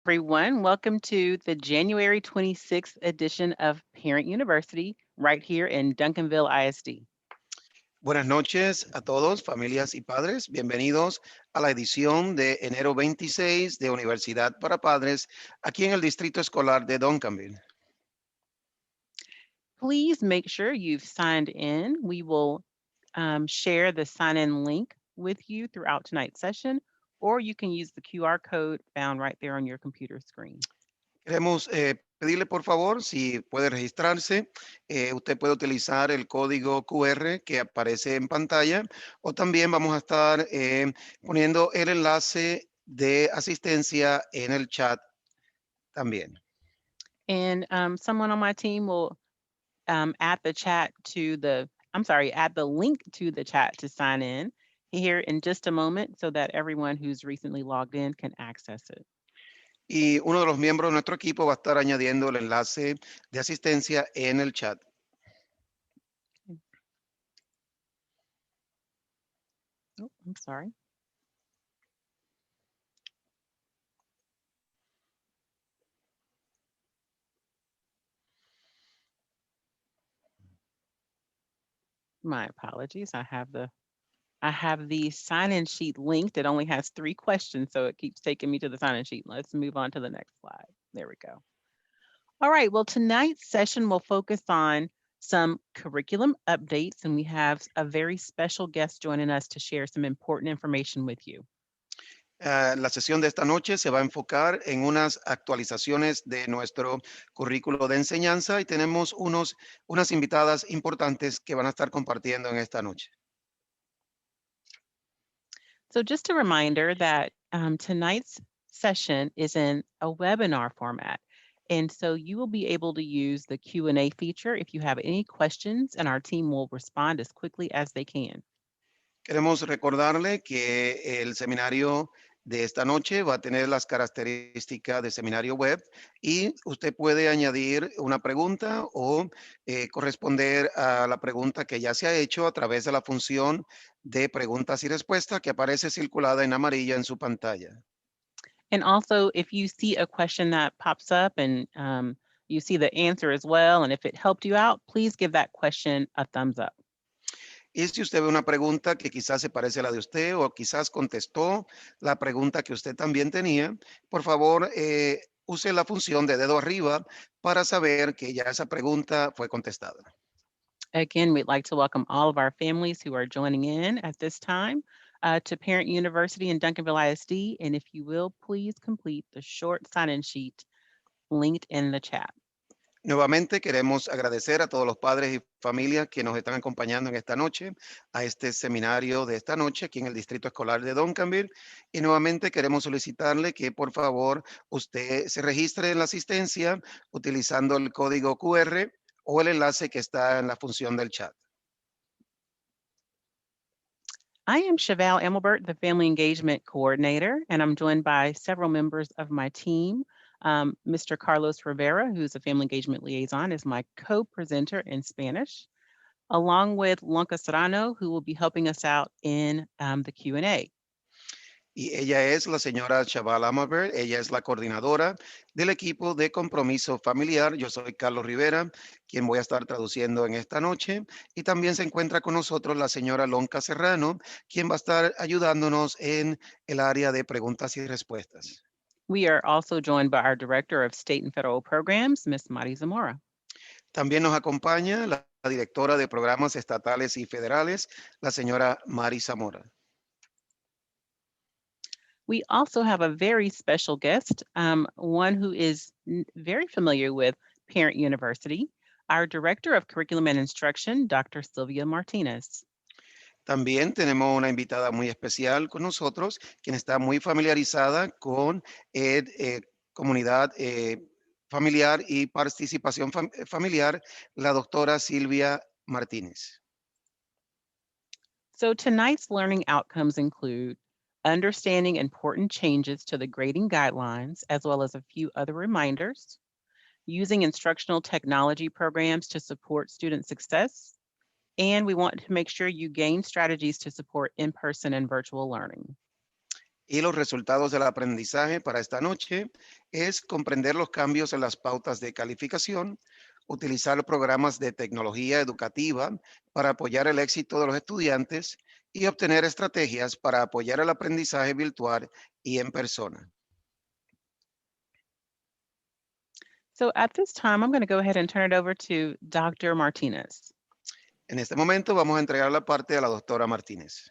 Everyone. Welcome to the January 26th edition of Parent University right here in Duncanville ISD. Buenas noches a todos, familias y padres. Bienvenidos a la edición de enero 26 de Universidad para Padres aquí en el Distrito Escolar de Duncanville. Please make sure you've signed in. We will share the sign-in link with you throughout tonight's session, or you can use the QR code found right there on your computer screen. Queremos pedirle por favor si puede registrarse. Usted puede utilizar el código QR que aparece en pantalla o también vamos a estar poniendo el enlace de asistencia en el chat también. And someone on my team will add the link to the chat to sign in here in just a moment so that everyone who's recently logged in can access it. Y uno de los miembros de nuestro equipo va a estar añadiendo el enlace de asistencia en el chat. Oh, I'm sorry. My apologies. I have the sign-in sheet linked. It only has 3 questions, so it keeps taking me to the sign-in sheet. Let's move on to the next slide. There we go. All right, well, tonight's session will focus on some curriculum updates, and we have a very special guest joining us to share some important information with you. La sesión de esta noche se va a enfocar en unas actualizaciones de nuestro currículo de enseñanza y tenemos unas invitadas importantes que van a estar compartiendo en esta noche. So just a reminder that tonight's session is in a webinar format. And so you will be able to use the Q&A feature if you have any questions, and our team will respond as quickly as they can. Queremos recordarle que el seminario de esta noche va a tener las características de seminario web y usted puede añadir una pregunta o corresponder a la pregunta que ya se ha hecho a través de la función de preguntas y respuestas que aparece circulada en amarilla en su pantalla. And also, if you see a question that pops up and you see the answer as well, and if it helped you out, please give that question a thumbs up. Y si usted ve una pregunta que quizás se parece a la de usted o quizás contestó la pregunta que usted también tenía, por favor, use la función de dedo arriba para saber que ya esa pregunta fue contestada. Again, we'd like to welcome all of our families who are joining in at this time to Parent University in Duncanville ISD. And if you will, please complete the short sign-in sheet linked in the chat. Nuevamente queremos agradecer a todos los padres y familias que nos están acompañando en esta noche, a este seminario de esta noche aquí en el Distrito Escolar de Duncanville. Y nuevamente queremos solicitarle que por favor usted se registre en la asistencia utilizando el código QR o el enlace que está en la función del chat. I am Chevelle Emelbert, the Family Engagement Coordinator, and I'm joined by several members of my team. Mr. Carlos Rivera, who's a Family Engagement Liaison, is my co-presenter in Spanish, along with Lonka Serrano, who will be helping us out in the Q&A. Y ella es la señora Chaval Amabert, ella es la coordinadora del equipo de compromiso familiar. Yo soy Carlos Rivera, quien voy a estar traduciendo en esta noche. Y también se encuentra con nosotros la señora Lonka Serrano, quien va a estar ayudándonos en el área de preguntas y respuestas. We are also joined by our Director of State and Federal Programs, Ms. Mari Zamora. También nos acompaña la directora de programas estatales y federales, la señora Mari Zamora. We also have a very special guest, one who is very familiar with Parent University, our Director of Curriculum and Instruction, Dr. Sylvia Martinez. También tenemos una invitada muy especial con nosotros, quien está muy familiarizada con comunidad familiar y participación familiar, la doctora Silvia Martínez. So tonight's learning outcomes include understanding important changes to the grading guidelines, as well as a few other reminders, using instructional technology programs to support student success, and we want to make sure you gain strategies to support in-person and virtual learning. Y los resultados del aprendizaje para esta noche es comprender los cambios en las pautas de calificación, utilizar programas de tecnología educativa para apoyar el éxito de los estudiantes y obtener estrategias para apoyar el aprendizaje virtual y en persona. So at this time, I'm going to go ahead and turn it over to Dr. Martinez. En este momento vamos a entregar la parte a la doctora Martínez.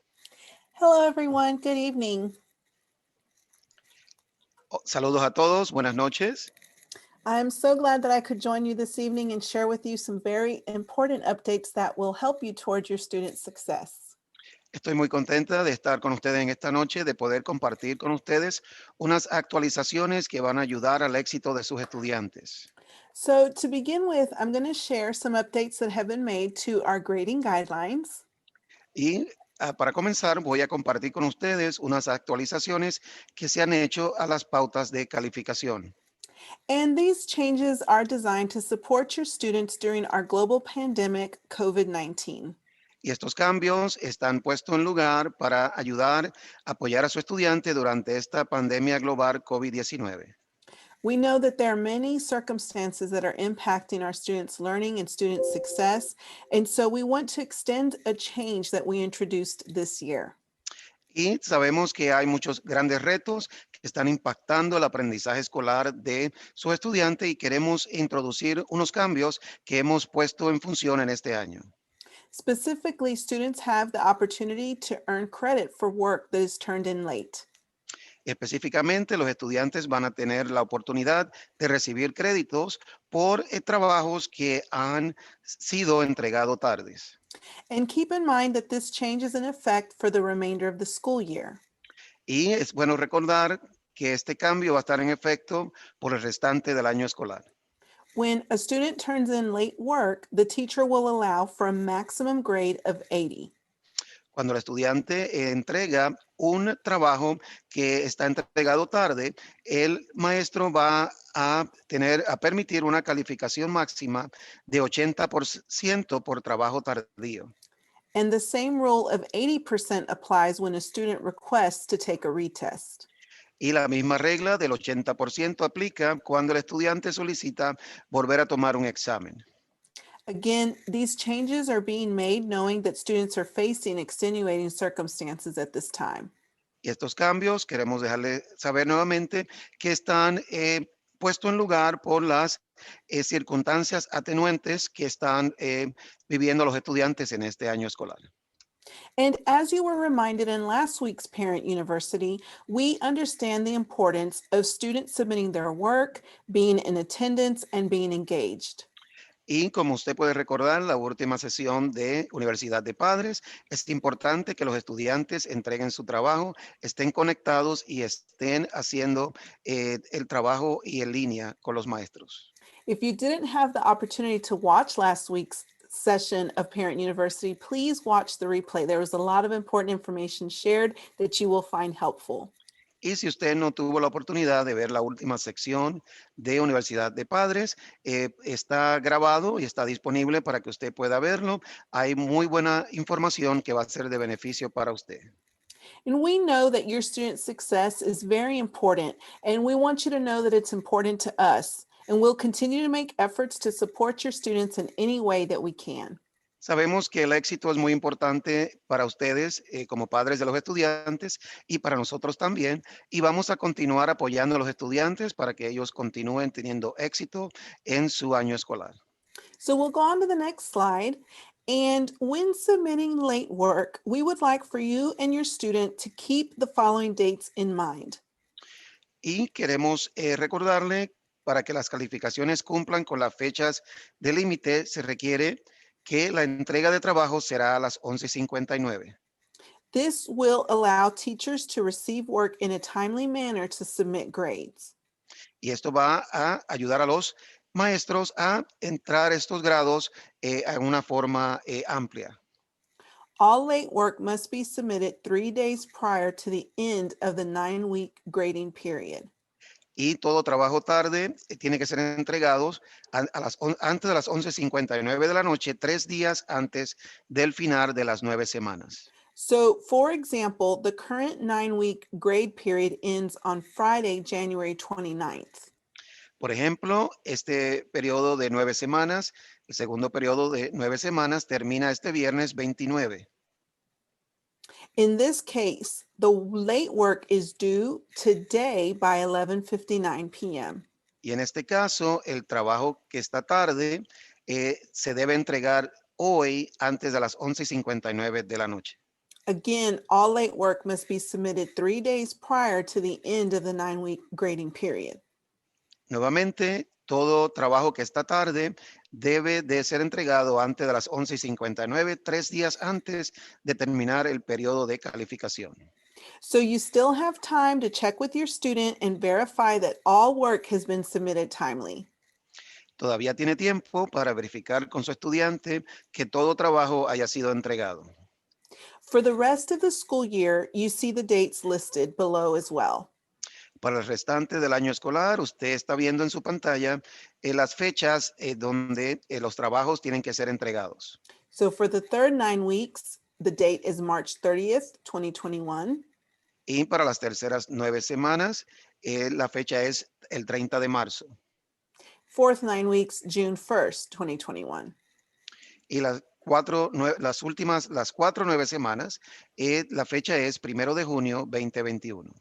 Hello, everyone. Good evening. Saludos a todos, buenas noches. I'm so glad that I could join you this evening and share with you some very important updates that will help you towards your student success. Estoy muy contenta de estar con ustedes en esta noche, de poder compartir con ustedes unas actualizaciones que van a ayudar al éxito de sus estudiantes. So to begin with, I'm going to share some updates that have been made to our grading guidelines. Y para comenzar, voy a compartir con ustedes unas actualizaciones que se han hecho a las pautas de calificación. And these changes are designed to support your students during our global pandemic, COVID-19. Y estos cambios están puestos en lugar para ayudar a apoyar a su estudiante durante esta pandemia global COVID-19. We know that there are many circumstances that are impacting our students' learning and student success, and so we want to extend a change that we introduced this year. Y sabemos que hay muchos grandes retos que están impactando el aprendizaje escolar de su estudiante y queremos introducir unos cambios que hemos puesto en función en este año. Specifically, students have the opportunity to earn credit for work that is turned in late. Específicamente, los estudiantes van a tener la oportunidad de recibir créditos por trabajos que han sido entregados tardes. And keep in mind that this change is in effect for the remainder of the school year. Y es bueno recordar que este cambio va a estar en efecto por el restante del año escolar. When a student turns in late work, the teacher will allow for a maximum grade of 80. Cuando el estudiante entrega un trabajo que está entregado tarde, el maestro va a permitir una calificación máxima de 80% por trabajo tardío. And the same rule of 80% applies when a student requests to take a retest. Y la misma regla del 80% aplica cuando el estudiante solicita volver a tomar un examen. Again, these changes are being made knowing that students are facing extenuating circumstances at this time. Y estos cambios queremos dejarle saber nuevamente que están puestos en lugar por las circunstancias atenuantes que están viviendo los estudiantes en este año escolar. And as you were reminded in last week's Parent University, we understand the importance of students submitting their work, being in attendance, and being engaged. Y como usted puede recordar, la última sesión de Universidad de Padres, es importante que los estudiantes entreguen su trabajo, estén conectados y estén haciendo el trabajo y en línea con los maestros. If you didn't have the opportunity to watch last week's session of Parent University, please watch the replay. There was a lot of important information shared that you will find helpful. Y si usted no tuvo la oportunidad de ver la última sección de Universidad de Padres, está grabado y está disponible para que usted pueda verlo. Hay muy buena información que va a ser de beneficio para usted. And we know that your student success is very important, and we want you to know that it's important to us. And we'll continue to make efforts to support your students in any way that we can. Sabemos que el éxito es muy importante para ustedes como padres de los estudiantes y para nosotros también. Y vamos a continuar apoyando a los estudiantes para que ellos continúen teniendo éxito en su año escolar. So we'll go on to the next slide. And when submitting late work, we would like for you and your student to keep the following dates in mind. Y queremos recordarle, para que las calificaciones cumplan con las fechas de límite, se requiere que la entrega de trabajo será a las 11:59. This will allow teachers to receive work in a timely manner to submit grades. Y esto va a ayudar a los maestros a entrar estos grados en una forma amplia. All late work must be submitted 3 days prior to the end of the 9-week grading period. Y todo trabajo tarde tiene que ser entregados antes de las 11:59 de la noche, 3 días antes del final de las 9 semanas. So, for example, the current 9-week grade period ends on Friday, January 29th. Por ejemplo, este periodo de 9 semanas, el segundo periodo de 9 semanas termina este viernes 29. In this case, the late work is due today by 11:59 p.m. Y en este caso, el trabajo que está tarde se debe entregar hoy antes de las 11:59 de la noche. Again, all late work must be submitted 3 days prior to the end of the 9-week grading period. Nuevamente, todo trabajo que está tarde debe de ser entregado antes de las 11:59, 3 días antes de terminar el periodo de calificación. So you still have time to check with your student and verify that all work has been submitted timely. Todavía tiene tiempo para verificar con su estudiante que todo trabajo haya sido entregado. For the rest of the school year, you see the dates listed below as well. Para el restante del año escolar, usted está viendo en su pantalla las fechas donde los trabajos tienen que ser entregados. So for the third 9 weeks, the date is March 30th, 2021. Y para las terceras 9 semanas, la fecha es el 30 de marzo. Fourth 9 weeks, June 1st, 2021. Y las 4 9 semanas, la fecha es 1 de junio 2021.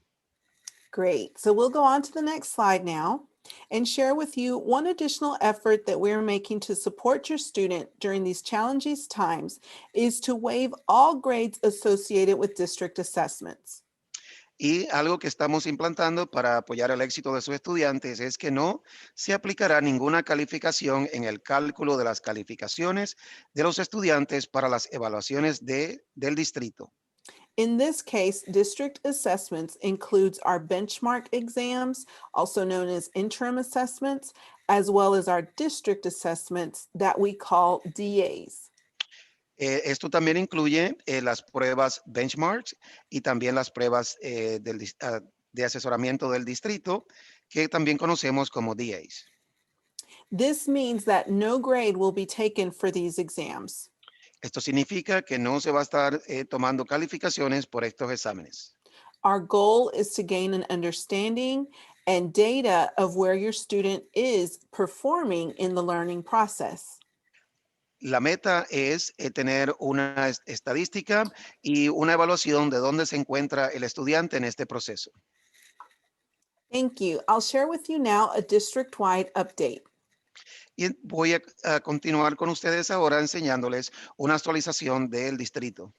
Great. So we'll go on to the next slide now and share with you one additional effort that we're making to support your student during these challenging times is to waive all grades associated with district assessments. Y algo que estamos implantando para apoyar el éxito de sus estudiantes es que no se aplicará ninguna calificación en el cálculo de las calificaciones de los estudiantes para las evaluaciones del distrito. In this case, district assessments includes our benchmark exams, also known as interim assessments, as well as our district assessments that we call DAs. Esto también incluye las pruebas benchmarks y también las pruebas de asesoramiento del distrito, que también conocemos como DAs. This means that no grade will be taken for these exams. Esto significa que no se va a estar tomando calificaciones por estos exámenes. Our goal is to gain an understanding and data of where your student is performing in the learning process. La meta es tener una estadística y una evaluación de dónde se encuentra el estudiante en este proceso. Thank you. I'll share with you now a district-wide update. Y voy a continuar con ustedes ahora enseñándoles una actualización del distrito.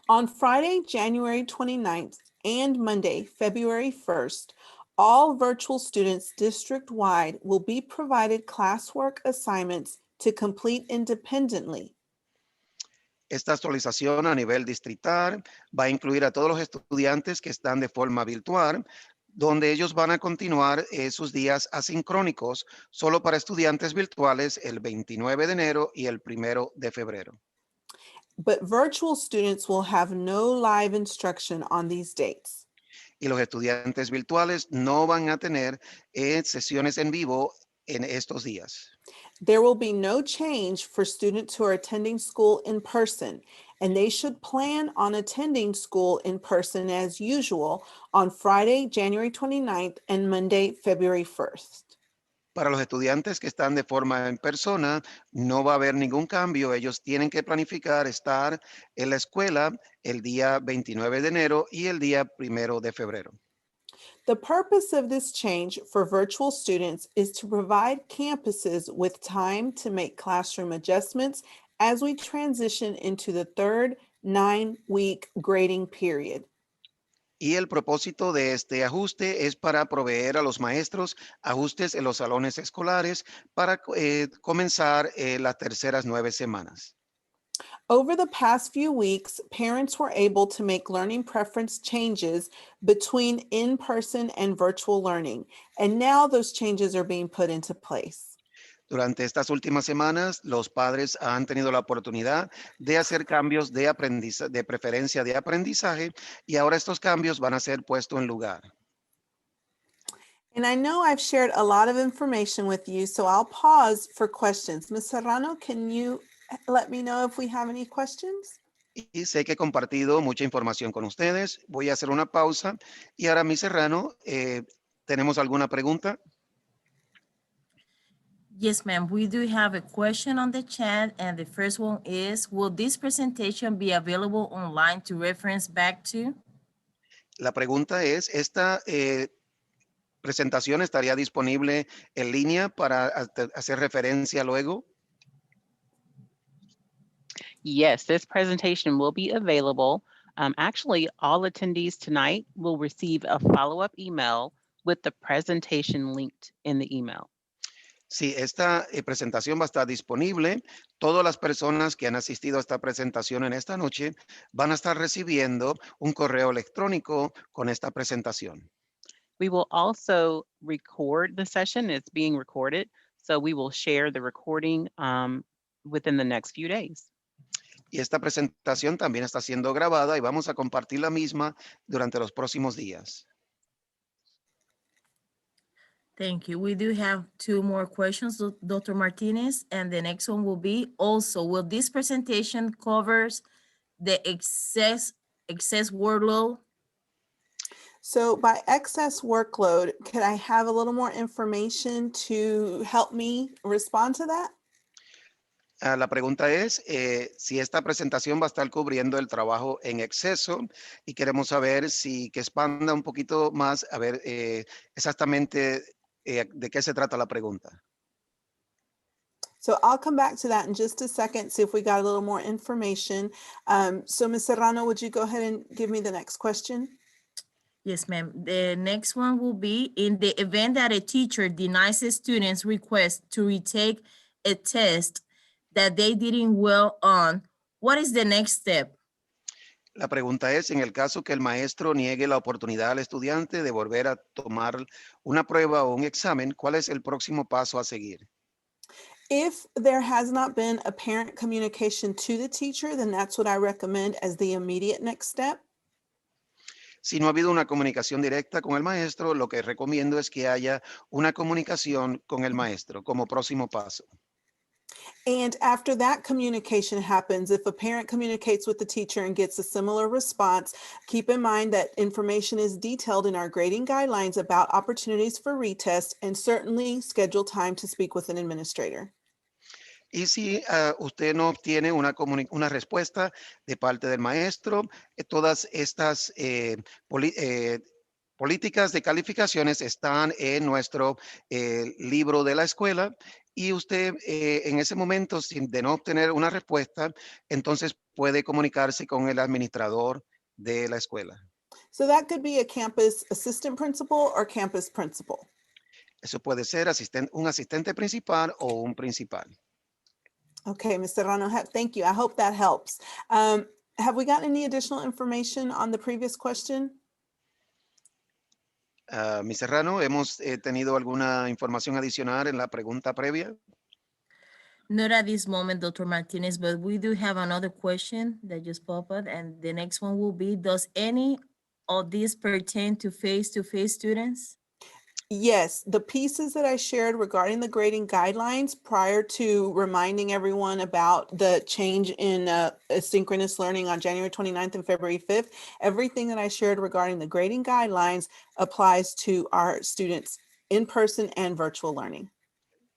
On Friday, January 29th and Monday, February 1st, all virtual students district-wide will be provided classwork assignments to complete independently. Esta actualización a nivel distrital va a incluir a todos los estudiantes que están de forma virtual, donde ellos van a continuar sus días asincrónicos solo para estudiantes virtuales el 29 de enero y el 1 de febrero. But virtual students will have no live instruction on these dates. Y los estudiantes virtuales no van a tener sesiones en vivo en estos días. There will be no change for students who are attending school in person, and they should plan on attending school in person as usual on Friday, January 29th and Monday, February 1st. Para los estudiantes que están de forma en persona, no va a haber ningún cambio. Ellos tienen que planificar estar en la escuela el día 29 de enero y el día 1 de febrero. The purpose of this change for virtual students is to provide campuses with time to make classroom adjustments as we transition into the third 9-week grading period. Y el propósito de este ajuste es para proveer a los maestros ajustes en los salones escolares para comenzar las terceras 9 semanas. Over the past few weeks, parents were able to make learning preference changes between in-person and virtual learning, and now those changes are being put into place. Durante estas últimas semanas, los padres han tenido la oportunidad de hacer cambios de preferencia de aprendizaje y ahora estos cambios van a ser puestos en lugar. And I know I've shared a lot of information with you, so I'll pause for questions. Ms. Serrano, can you let me know if we have any questions? Y sé que he compartido mucha información con ustedes. Voy a hacer una pausa. Y ahora, Miss Serrano, ¿tenemos alguna pregunta? Yes, ma'am. We do have a question on the chat, and the first one is, will this presentation be available online to reference back to? La pregunta es, ¿esta presentación estaría disponible en línea para hacer referencia luego? Yes, this presentation will be available. Actually, all attendees tonight will receive a follow-up email with the presentation linked in the email. Sí, esta presentación va a estar disponible. Todas las personas que han asistido a esta presentación en esta noche van a estar recibiendo un correo electrónico con esta presentación. We will also record the session. It's being recorded, so we will share the recording within the next few days. Y esta presentación también está siendo grabada y vamos a compartir la misma durante los próximos días. Thank you. We do have two more questions, Dr. Martinez, and the next one will be also, will this presentation covers the excess workload? So by excess workload, could I have a little more information to help me respond to that? La pregunta es si esta presentación va a estar cubriendo el trabajo en exceso y queremos saber si que expanda un poquito más, a ver exactamente de qué se trata la pregunta. So I'll come back to that in just a second, see if we got a little more information. So Ms. Serrano, would you go ahead and give me the next question? Yes, ma'am. The next one will be, in the event that a teacher denies a student's request to retake a test that they didn't well on, what is the next step? La pregunta es, en el caso que el maestro niegue la oportunidad al estudiante de volver a tomar una prueba o un examen, ¿cuál es el próximo paso a seguir? If there has not been a parent communication to the teacher, then that's what I recommend as the immediate next step. Si no ha habido una comunicación directa con el maestro, lo que recomiendo es que haya una comunicación con el maestro como próximo paso. And after that communication happens, if a parent communicates with the teacher and gets a similar response, keep in mind that information is detailed in our grading guidelines about opportunities for retest, and certainly schedule time to speak with an administrator. Y si usted no obtiene una respuesta de parte del maestro, todas estas políticas de calificaciones están en nuestro libro de la escuela y usted en ese momento, de no obtener una respuesta, entonces puede comunicarse con el administrador de la escuela. So that could be a campus assistant principal or campus principal. Eso puede ser un asistente principal o un principal. Okay, Ms. Serrano, thank you. I hope that helps. Have we got any additional information on the previous question? Ms. Serrano, ¿hemos tenido alguna información adicional en la pregunta previa? Not at this moment, Dr. Martinez, but we do have another question that just popped up, and the next one will be, does any of these pertain to face-to-face students? Yes, the pieces that I shared regarding the grading guidelines prior to reminding everyone about the change in asynchronous learning on January 29th and February 5th, everything that I shared regarding the grading guidelines applies to our students in person and virtual learning.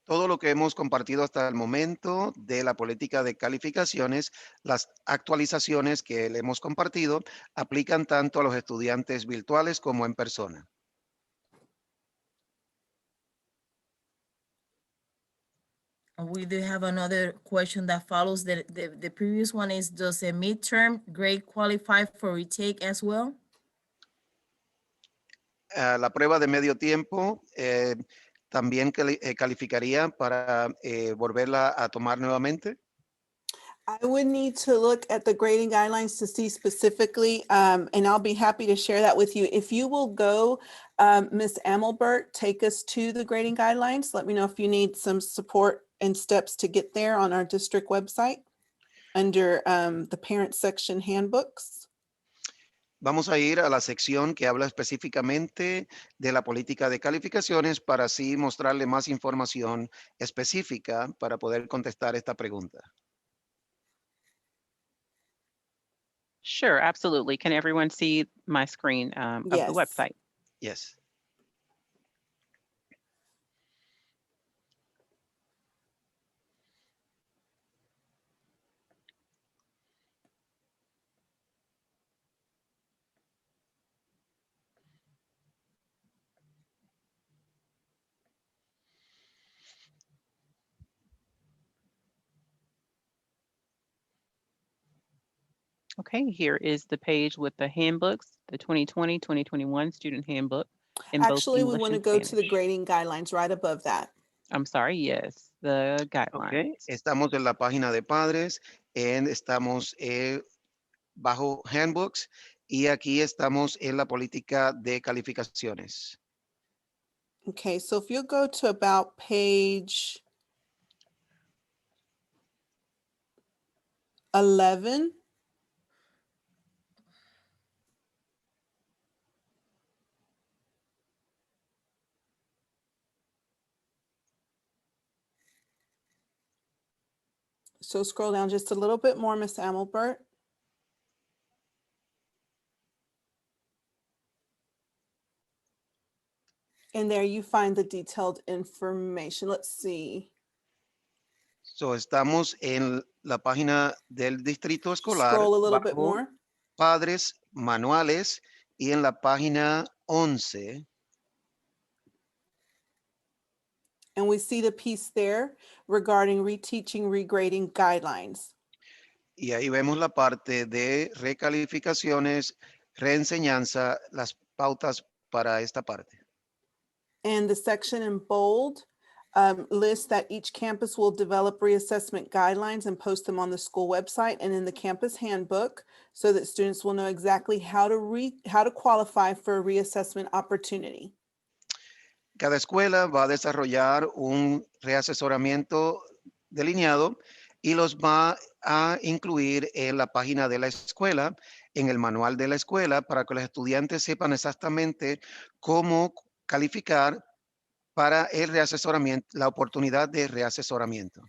Todo lo que hemos compartido hasta el momento de la política de calificaciones, las actualizaciones que le hemos compartido, aplican tanto a los estudiantes virtuales como en persona. We do have another question that follows the previous one is, does a midterm grade qualify for retake as well? La prueba de medio tiempo también calificaría para volverla a tomar nuevamente. I would need to look at the grading guidelines to see specifically, and I'll be happy to share that with you. If you will go, Ms. Amelbert, take us to the grading guidelines. Let me know if you need some support and steps to get there on our district website under the parent section handbooks. Vamos a ir a la sección que habla específicamente de la política de calificaciones para así mostrarle más información específica para poder contestar esta pregunta. Sure, absolutely. Can everyone see my screen of the Yes. website? Yes. Okay, here is the page with the handbooks, the 2020, 2021 student handbook in both Actually, we English want to and go to the Spanish. grading guidelines right above that. I'm sorry, yes, the Ok, guidelines. estamos en la página de padres, estamos bajo handbooks y aquí estamos en la política de calificaciones. Okay, so if you'll go to about page 11. So scroll down just a little bit more, Miss Amelbert. And there you find the detailed information. Let's see. So, estamos en la página del distrito escolar, Scroll a little bit bajo more. padres, manuales, y en la página 11 And we see the piece there regarding reteaching, regrading guidelines. y ahí vemos la parte de recalificaciones, reenseñanza, las pautas para esta parte. And the section in bold lists that each campus will develop reassessment guidelines and post them on the school website and in the campus handbook so that students will know exactly how to qualify for a reassessment opportunity. Cada escuela va a desarrollar un reasesoramiento delineado y los va a incluir en la página de la escuela, en el manual de la escuela, para que los estudiantes sepan exactamente cómo calificar para el reasesoramiento, la oportunidad de reasesoramiento.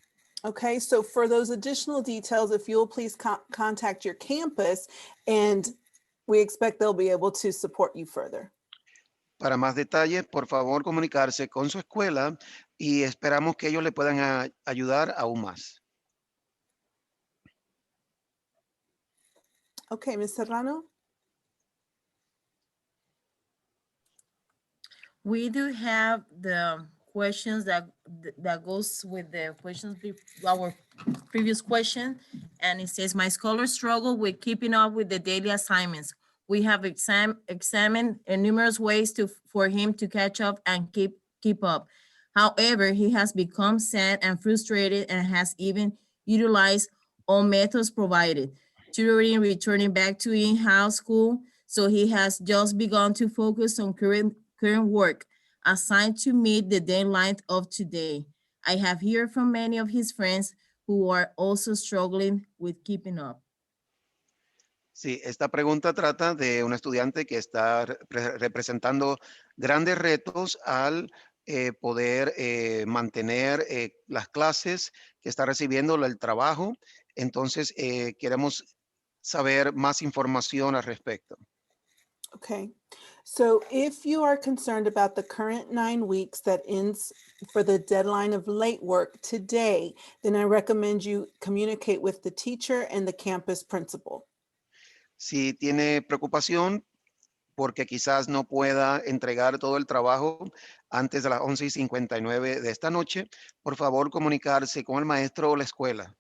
Okay, so for those additional details, if you'll please contact your campus, and we expect they'll be able to support you further. Para más detalles, por favor, comunicarse con su escuela y esperamos que ellos le puedan ayudar aún más. Okay, Ms. Serrano? We do have the questions that goes with the questions, our previous question. And it says, my scholars struggle with keeping up with the daily assignments. We have examined numerous ways for him to catch up and keep up. However, he has become sad and frustrated and has even utilized all methods provided. Tutoring, returning back to in-house school, so he has just begun to focus on current work assigned to meet the deadline of today. I have heard from many of his friends who are also struggling with keeping up. Sí, esta pregunta trata de un estudiante que está representando grandes retos al poder mantener las clases que está recibiendo, el trabajo. Entonces, queremos saber más información al respecto. Okay, so if you are concerned about the current 9 weeks that ends for the deadline of late work today, then I recommend you communicate with the teacher and the campus principal. Si tiene preocupación porque quizás no pueda entregar todo el trabajo antes de las 11:59 de esta noche, por favor comunicarse con el maestro o la escuela.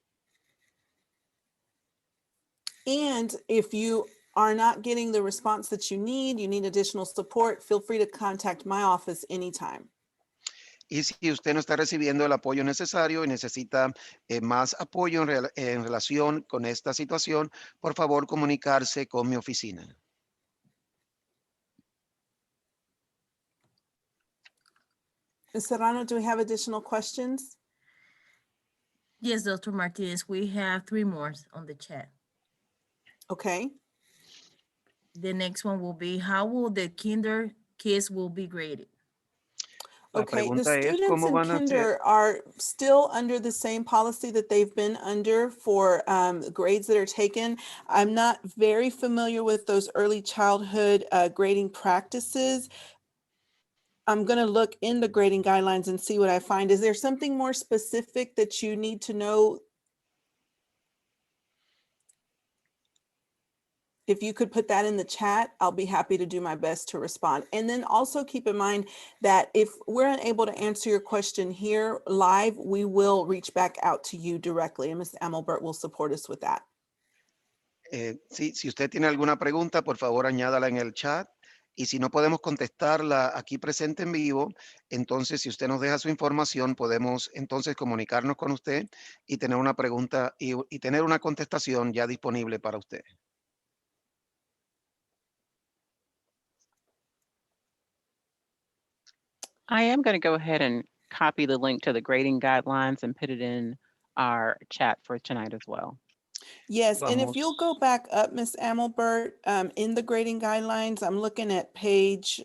And if you are not getting the response that you need additional support, feel free to contact my office anytime. Y si usted no está recibiendo el apoyo necesario y necesita más apoyo en relación con esta situación, por favor comunicarse con mi oficina. Ms. Serrano, do we have additional questions? Yes, Dr. Martinez, we have 3 more on the chat. Okay. The next one will be, how will the kinder kids will be graded? La Okay, the pregunta es students cómo in van a hacer. kinder are still under the same policy that they've been under for grades that are taken. I'm not very familiar with those early childhood grading practices. I'm going to look in the grading guidelines and see what I find. Is there something more specific that you need to know? If you could put that in the chat, I'll be happy to do my best to respond. And then also keep in mind that if we're unable to answer your question here live, we will reach back out to you directly, and Ms. Amelbert will support us with that. Sí, si usted tiene alguna pregunta, por favor añádala en el chat. Y si no podemos contestarla aquí presente en vivo, entonces si usted nos deja su información, podemos entonces comunicarnos con usted y tener una pregunta y tener una contestación ya disponible para usted. I am going to go ahead and copy the link to the grading guidelines and put it in our chat for tonight as well. Yes, and if you'll go back up, Ms. Amelbert, in the grading guidelines, I'm looking at page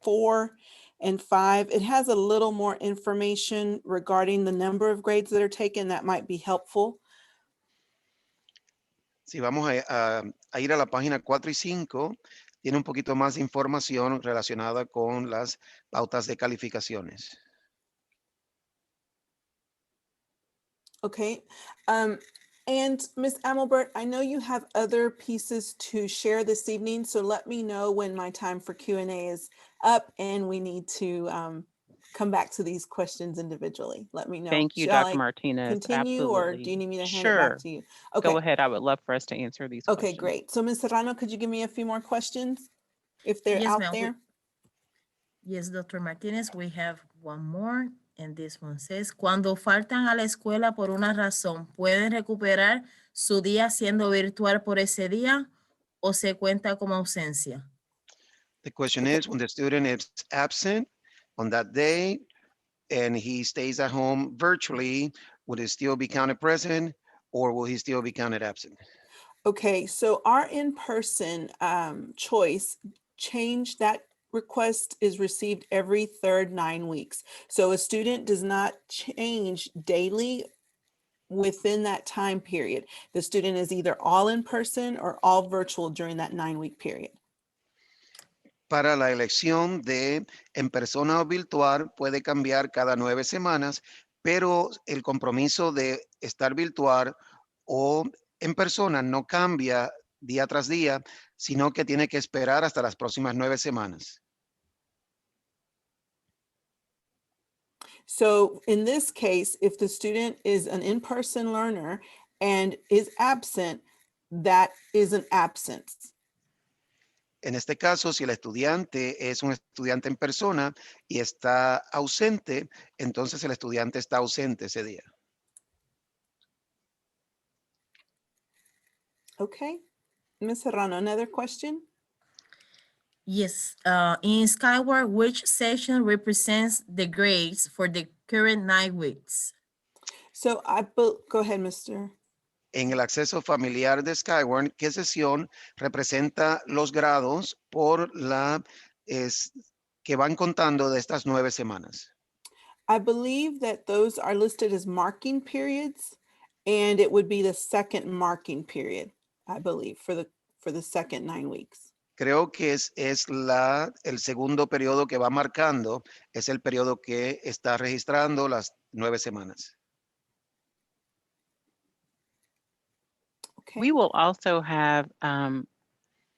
4 and 5. It has a little more information regarding the number of grades that are taken that might be helpful. Si vamos a ir a la página 4 y 5, tiene un poquito más de información relacionada con las pautas de calificaciones. Okay. And Ms. Amelbert, I know you have other pieces to share this evening, so let me know when my time for Q&A is up and we need to come back to these questions individually. Let me know. Thank you, Shall Dr. I Martinez. continue, or do you need me to hand it back to you? Okay. Go ahead. I would love for us to answer these Okay, questions. great. So Ms. Serrano, could you give me a few more questions if they're Yes, out ma'am. there? Yes, Dr. Martinez, we have one more, and this one says, cuando faltan a la escuela por una razón, ¿pueden recuperar su día siendo virtual por ese día o se cuenta como ausencia? The question is, when the student is absent on that day and he stays at home virtually, would it still be counted present or will he still be counted absent? Okay, so our in-person choice change, that request is received every third 9 weeks. So a student does not change daily within that time period. The student is either all in person or all virtual during that 9-week period. Para la elección de en persona o virtual puede cambiar cada 9 semanas, pero el compromiso de estar virtual o en persona no cambia día tras día, sino que tiene que esperar hasta las próximas 9 semanas. So in this case, if the student is an in-person learner and is absent, that is an absence. En este caso, si el estudiante es un estudiante en persona y está ausente, entonces el estudiante está ausente ese día. Okay. Ms. Serrano, another question? Yes, in Skyward, which section represents the grades for the current 9 weeks? So go ahead, Mr. En el acceso familiar de Skyward, ¿qué sesión representa los grados por que van contando de estas 9 semanas? I believe that those are listed as marking periods, and it would be the second marking period, I believe, for the second 9 weeks. Creo que es el segundo periodo que va marcando, es el periodo que está registrando las 9 semanas. Okay. We will also have,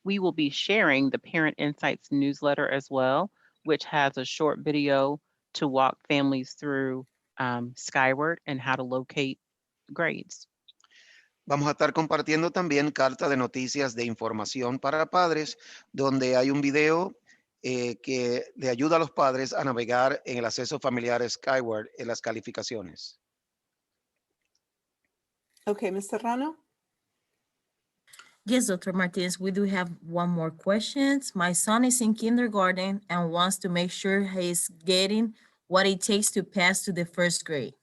we will be sharing the Parent Insights newsletter as well, which has a short video to walk families through Skyward and how to locate grades. Vamos a estar compartiendo también carta de noticias de información para padres, donde hay un video que le ayuda a los padres a navegar en el acceso familiar Skyward en las calificaciones. Okay, Ms. Serrano? Yes, Dr. Martinez, we do have one more question. My son is in kindergarten and wants to make sure he's getting what it takes to pass to the first grade.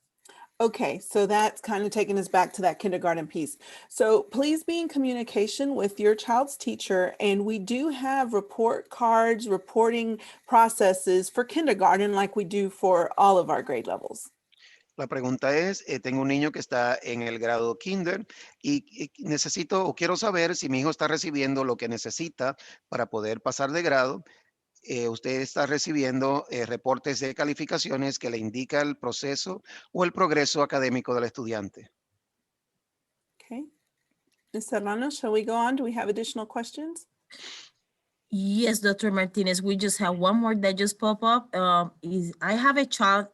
Okay, so that's kind of taking us back to that kindergarten piece. So please be in communication with your child's teacher, and we do have report cards, reporting processes for kindergarten like we do for all of our grade levels. La pregunta es, tengo un niño que está en el grado kinder y necesito o quiero saber si mi hijo está recibiendo lo que necesita para poder pasar de grado. Usted está recibiendo reportes de calificaciones que le indica el proceso o el progreso académico del estudiante. Okay. Ms. Serrano, shall we go on? Do we have additional questions? Yes, Dr. Martinez, we just have one more that just popped up. I have a child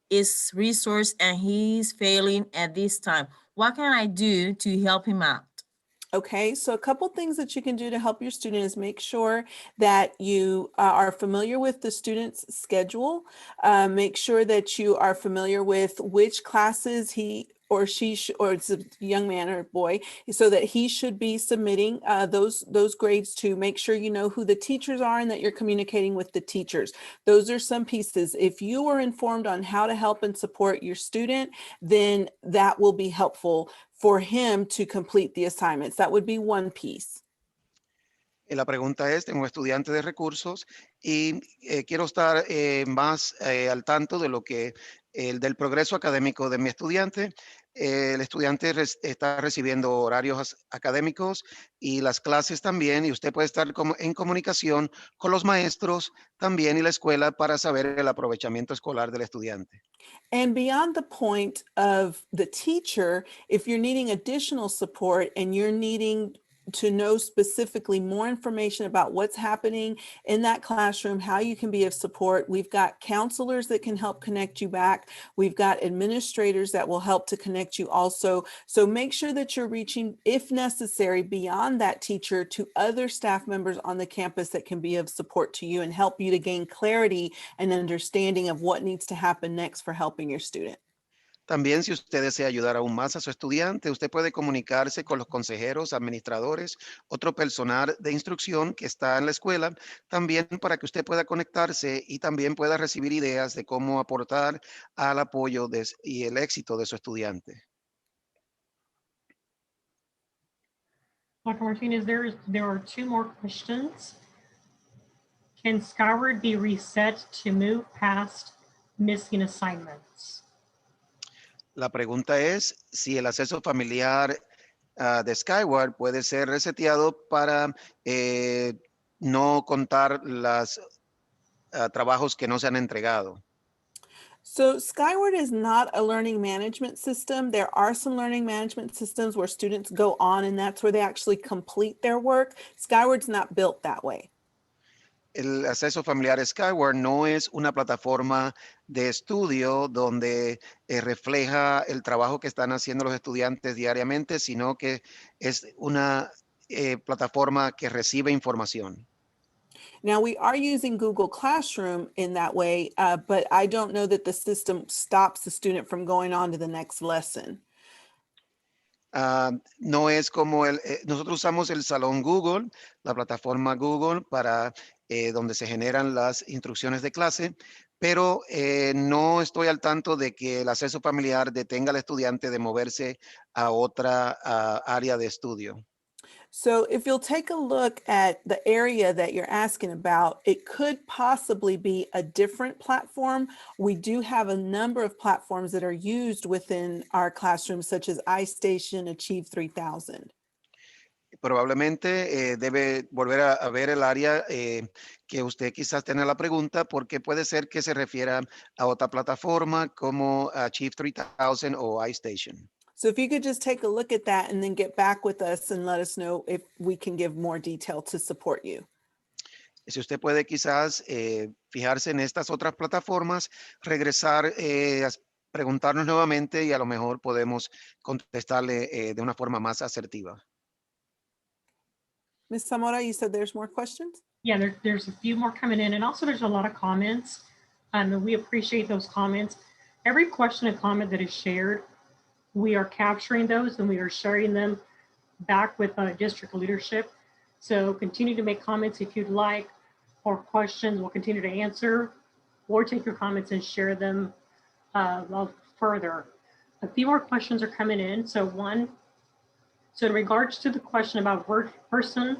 is resource and he's failing at this time. What can I do to help him out? Okay, so a couple things that you can do to help your student is make sure that you are familiar with the student's schedule. Make sure that you are familiar with which classes he or she or it's a young man or boy, so that he should be submitting those grades to. Make sure you know who the teachers are and that you're communicating with the teachers. Those are some pieces. If you are informed on how to help and support your student, then that will be helpful for him to complete the assignments. That would be one piece. La pregunta es, tengo estudiantes de recursos y quiero estar más al tanto de lo que del progreso académico de mi estudiante. El estudiante está recibiendo horarios académicos y las clases también, y usted puede estar en comunicación con los maestros también y la escuela para saber el aprovechamiento escolar del estudiante. And beyond the point of the teacher, if you're needing additional support and you're needing to know specifically more information about what's happening in that classroom, how you can be of support, we've got counselors that can help connect you back. We've got administrators that will help to connect you also. So make sure that you're reaching, if necessary, beyond that teacher to other staff members on the campus that can be of support to you and help you to gain clarity and understanding of what needs to happen next for helping your student. También, si usted desea ayudar aún más a su estudiante, usted puede comunicarse con los consejeros, administradores, otro personal de instrucción que está en la escuela, también para que usted pueda conectarse y también pueda recibir ideas de cómo aportar al apoyo y el éxito de su estudiante. Dr. Martinez, there are two more questions. Can Skyward be reset to move past missing assignments? La pregunta es si el acceso familiar de Skyward puede ser reseteado para no contar los trabajos que no se han entregado. So Skyward is not a learning management system. There are some learning management systems where students go on and that's where they actually complete their work. Skyward's not built that way. El acceso familiar Skyward no es una plataforma de estudio donde refleja el trabajo que están haciendo los estudiantes diariamente, sino que es una plataforma que recibe información. Now we are using Google Classroom in that way, but I don't know that the system stops the student from going on to the next lesson. No es como nosotros usamos el salón Google, la plataforma Google para donde se generan las instrucciones de clase, pero no estoy al tanto de que el acceso familiar detenga al estudiante de moverse a otra área de estudio. So if you'll take a look at the area that you're asking about, it could possibly be a different platform. We do have a number of platforms that are used within our classrooms, such as iStation, Achieve 3000. Probablemente debe volver a ver el área que usted quizás tenga la pregunta, porque puede ser que se refiera a otra plataforma como Achieve 3000 o iStation. So if you could just take a look at that and then get back with us and let us know if we can give more detail to support you. Si usted puede quizás fijarse en estas otras plataformas, regresar, preguntarnos nuevamente y a lo mejor podemos contestarle de una forma más asertiva. Ms. Zamora, you said there's more questions? Yeah, there's a few more coming in, and also there's a lot of comments, and we appreciate those comments. Every question and comment that is shared, we are capturing those and we are sharing them back with district leadership. So continue to make comments if you'd like, or questions. We'll continue to answer or take your comments and share them further. A few more questions are coming in. So in regards to the question about person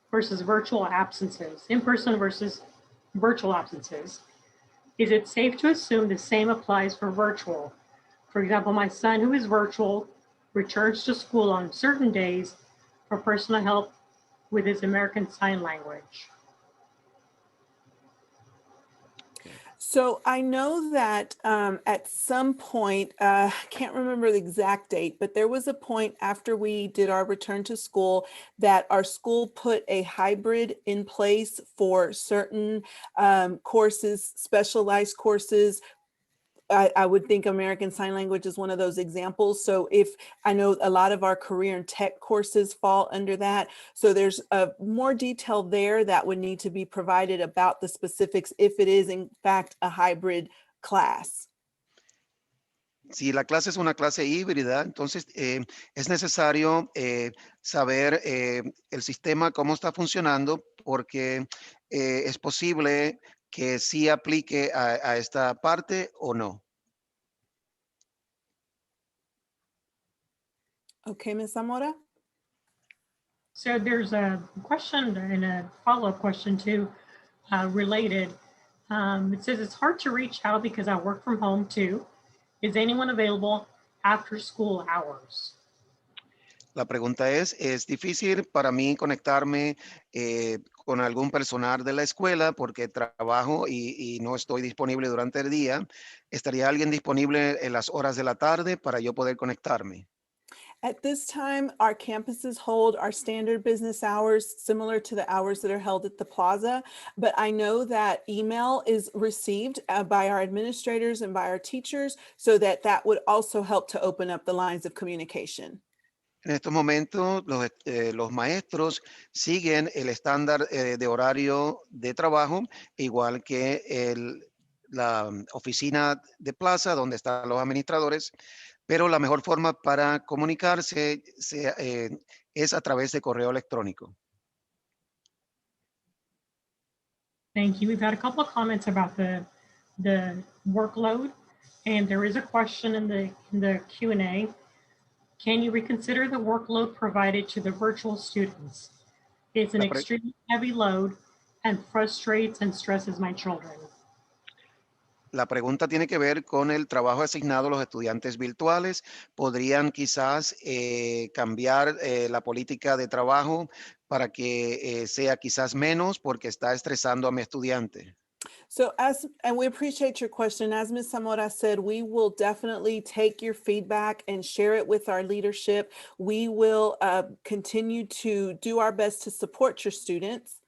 versus virtual absences, in-person versus virtual absences, is it safe to assume the same applies for virtual? For example, my son, who is virtual, returns to school on certain days for personal help with his American Sign Language. So I know that at some point, can't remember the exact date, but there was a point after we did our return to school that our school put a hybrid in place for certain courses, specialized courses. I would think American Sign Language is one of those examples. So if I know a lot of our career and tech courses fall under that. So there's more detail there that would need to be provided about the specifics if it is in fact a hybrid class. Si la clase es una clase híbrida, entonces es necesario saber el sistema, cómo está funcionando, porque es posible que sí aplique a esta parte o no. Okay, Ms. Zamora? So there's a question and a follow-up question too, related. It says it's hard to reach out because I work from home too. Is anyone available after school hours? La pregunta es difícil para mí conectarme con algún personal de la escuela porque trabajo y no estoy disponible durante el día. ¿Estaría alguien disponible en las horas de la tarde para yo poder conectarme? At this time, our campuses hold our standard business hours similar to the hours that are held at the plaza. But I know that email is received by our administrators and by our teachers, so that would also help to open up the lines of communication. En estos momentos, los maestros siguen el estándar de horario de trabajo, igual que la oficina de plaza, donde están los administradores, pero la mejor forma para comunicarse es a través de correo electrónico. Thank you. We've had a couple of comments about the workload, and there is a question in the Q&A. Can you reconsider the workload provided to the virtual students? It's an extremely heavy load and frustrates and stresses my children. La pregunta tiene que ver con el trabajo asignado a los estudiantes virtuales. ¿Podrían quizás cambiar la política de trabajo para que sea quizás menos porque está estresando a mi estudiante? So and we appreciate your question. As Ms. Zamora said, we will definitely take your feedback and share it with our leadership. We will continue to do our best to support your students.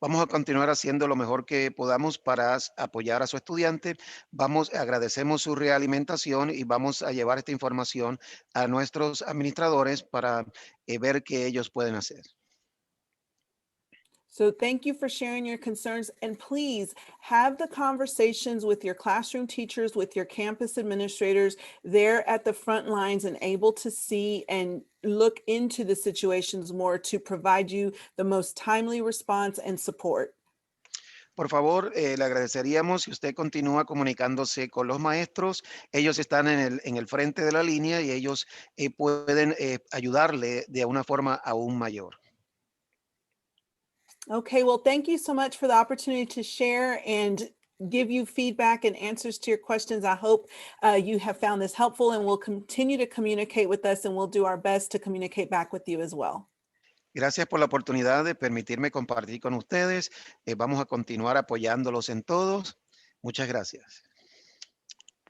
Vamos a continuar haciendo lo mejor que podamos para apoyar a su estudiante. Agradecemos su realimentación y vamos a llevar esta información a nuestros administradores para ver qué ellos pueden hacer. So thank you for sharing your concerns, and please have the conversations with your classroom teachers, with your campus administrators. They're at the front lines and able to see and look into the situations more to provide you the most timely response and support. Por favor, le agradeceríamos si usted continúa comunicándose con los maestros. Ellos están en el frente de la línea y ellos pueden ayudarle de una forma aún mayor. Okay, well, thank you so much for the opportunity to share and give you feedback and answers to your questions. I hope you have found this helpful, and we'll continue to communicate with us, and we'll do our best to communicate back with you as well. Gracias por la oportunidad de permitirme compartir con ustedes. Vamos a continuar apoyándolos en todos. Muchas gracias.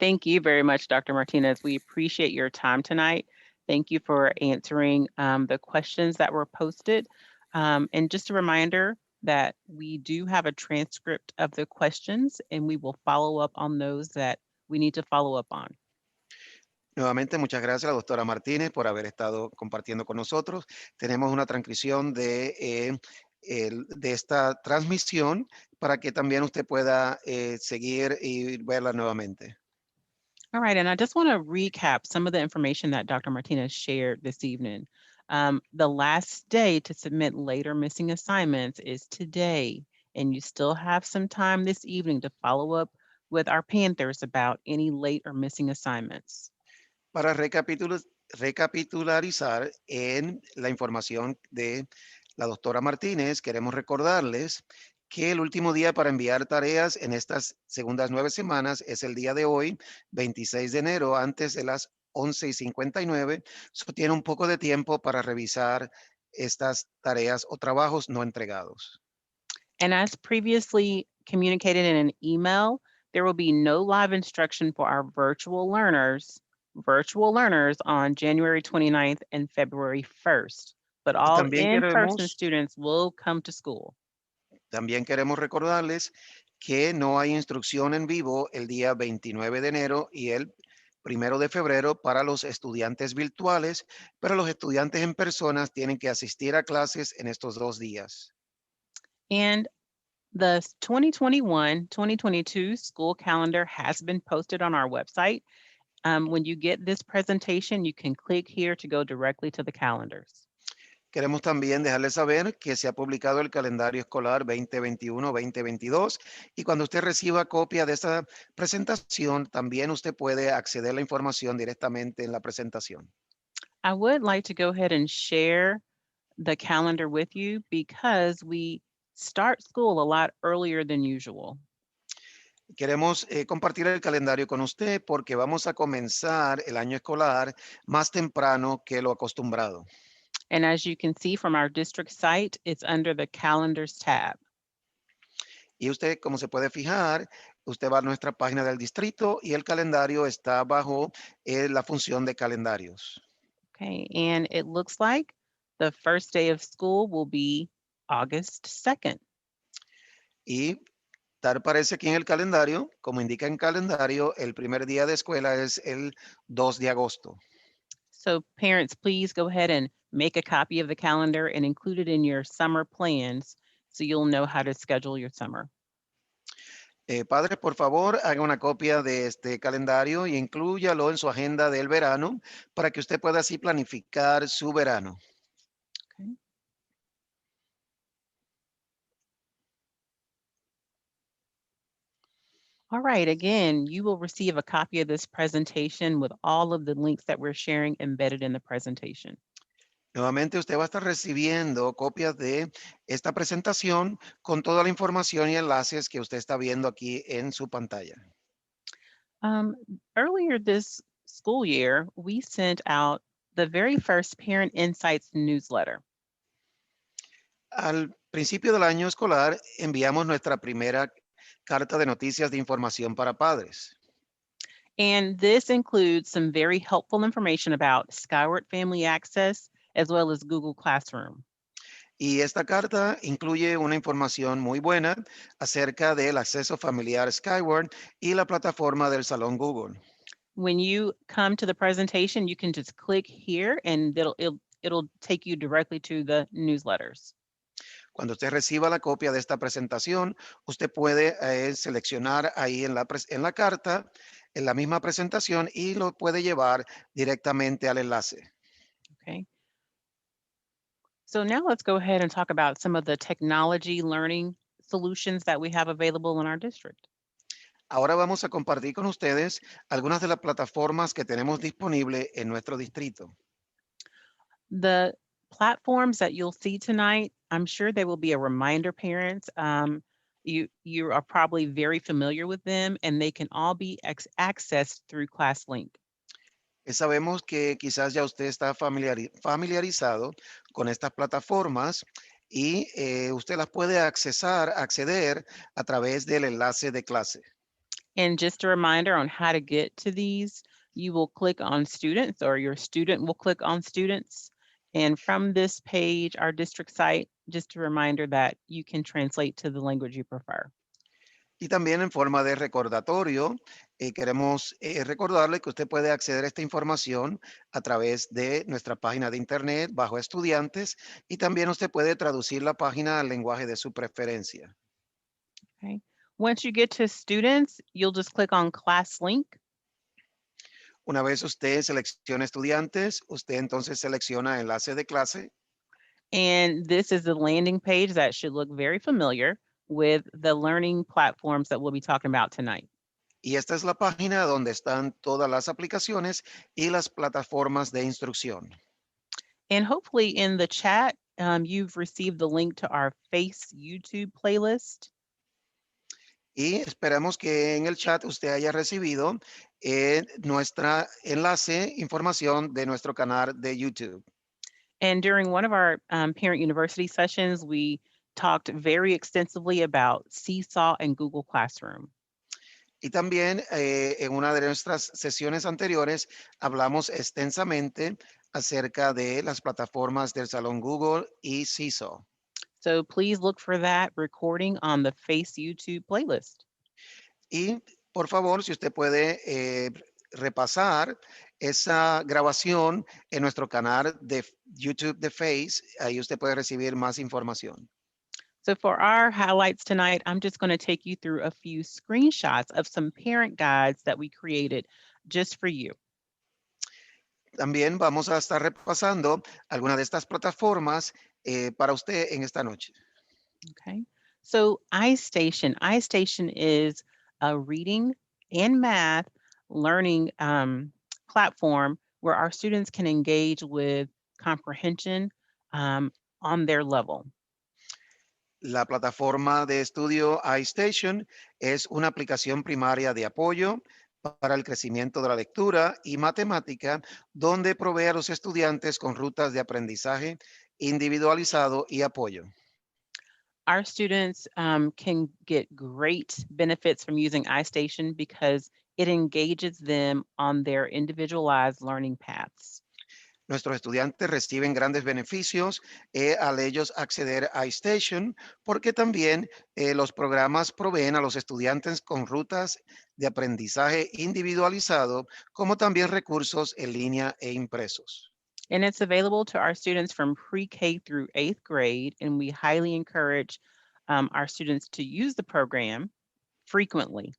Thank you very much, Dr. Martinez. We appreciate your time tonight. Thank you for answering the questions that were posted. And just a reminder that we do have a transcript of the questions, and we will follow up on those that we need to follow up on. Nuevamente, muchas gracias a la doctora Martínez por haber estado compartiendo con nosotros. Tenemos una transcripción de esta transmisión para que también usted pueda seguir y verla nuevamente. All right, and I just want to recap some of the information that Dr. Martinez shared this evening. The last day to submit late or missing assignments is today, and you still have some time this evening to follow up with our Panthers about any late or missing assignments. Para recapitularizar en la información de la doctora Martínez, queremos recordarles que el último día para enviar tareas en estas segundas 9 semanas es el día de hoy, 26 de enero, antes de las 11:59. So, tiene un poco de tiempo para revisar estas tareas o trabajos no entregados. And as previously communicated in an email, there will be no live instruction for our virtual learners on January 29th and February 1st, but Y all in-person students will come to school. también queremos recordarles que no hay instrucción en vivo el día 29 de enero y el 1 de febrero para los estudiantes virtuales, pero los estudiantes en personas tienen que asistir a clases en estos 2 días. And the 2021-2022 school calendar has been posted on our website. When you get this presentation, you can click here to go directly to the calendars. Queremos también dejarles saber que se ha publicado el calendario escolar 2021-2022 y cuando usted reciba copia de esta presentación, también usted puede acceder a la información directamente en la presentación. I would like to go ahead and share the calendar with you because we start school a lot earlier than usual. Queremos compartir el calendario con usted porque vamos a comenzar el año escolar más temprano que lo acostumbrado. And as you can see from our district site, it's under the calendars tab. Y usted, como se puede fijar, usted va a nuestra página del distrito y el calendario está bajo la función de calendarios. Okay, and it looks like the first day of school will be August 2nd. Y tal parece aquí en el calendario, como indica en calendario, el primer día de escuela es el 2 de agosto. So parents, please go ahead and make a copy of the calendar and include it in your summer plans so you'll know how to schedule your summer. Padres, por favor, haga una copia de este calendario y inclúyalo en su agenda del verano para que usted pueda así planificar su verano. Okay. All right, again, you will receive a copy of this presentation with all of the links that we're sharing embedded in the presentation. Nuevamente usted va a estar recibiendo copias de esta presentación con toda la información y enlaces que usted está viendo aquí en su pantalla. Earlier this school year, we sent out the very first Parent Insights newsletter. Al principio del año escolar enviamos nuestra primera carta de noticias de información para padres. And this includes some very helpful information about Skyward Family Access as well as Google Classroom. Y esta carta incluye una información muy buena acerca del acceso familiar Skyward y la plataforma del Salón Google. When you come to the presentation, you can just click here and it'll take you directly to the newsletters. Cuando usted reciba la copia de esta presentación, usted puede seleccionar ahí en la carta, en la misma presentación y lo puede llevar directamente al enlace. Okay. So now let's go ahead and talk about some of the technology learning solutions that we have available in our district. Ahora vamos a compartir con ustedes algunas de las plataformas que tenemos disponibles en nuestro distrito. The platforms that you'll see tonight, I'm sure they will be a reminder, parents. You are probably very familiar with them and they can all be accessed through ClassLink. Sabemos que quizás ya usted está familiarizado con estas plataformas y usted las puede acceder a través del enlace de clase. And just a reminder on how to get to these, you will click on students or your student will click on students. And from this page, our district site, just a reminder that you can translate to the language you prefer. Y también en forma de recordatorio, queremos recordarle que usted puede acceder a esta información a través de nuestra página de internet bajo estudiantes y también usted puede traducir la página al lenguaje de su preferencia. Okay. Once you get to students, you'll just click on ClassLink. Una vez usted selecciona estudiantes, usted entonces selecciona enlace de clase. And this is the landing page that should look very familiar with the learning platforms that we'll be talking about tonight. Y esta es la página donde están todas las aplicaciones y las plataformas de instrucción. And hopefully in the chat, you've received the link to our Face YouTube playlist. Y esperamos que en el chat usted haya recibido nuestra enlace, información de nuestro canal de YouTube. And during one of our parent university sessions, we talked very extensively about Seesaw and Google Classroom. Y también en una de nuestras sesiones anteriores hablamos extensamente acerca de las plataformas del Salón Google y Seesaw. So please look for that recording on the Face YouTube playlist. Y por favor, si usted puede repasar esa grabación en nuestro canal de YouTube de Face, ahí usted puede recibir más información. So for our highlights tonight, I'm just going to take you through a few screenshots of some parent guides that we created just for you. También vamos a estar repasando algunas de estas plataformas para usted en esta noche. Okay. So iStation is a reading and math learning platform where our students can engage with comprehension on their level. La plataforma de estudio iStation es una aplicación primaria de apoyo para el crecimiento de la lectura y matemática, donde provee a los estudiantes con rutas de aprendizaje individualizado y apoyo. Our students can get great benefits from using iStation because it engages them on their individualized learning paths. Nuestros estudiantes reciben grandes beneficios al ellos acceder a iStation, porque también los programas proveen a los estudiantes con rutas de aprendizaje individualizado, como también recursos en línea e impresos. And it's available to our students from pre-K through 8th grade, and we highly encourage our students to use the program frequently.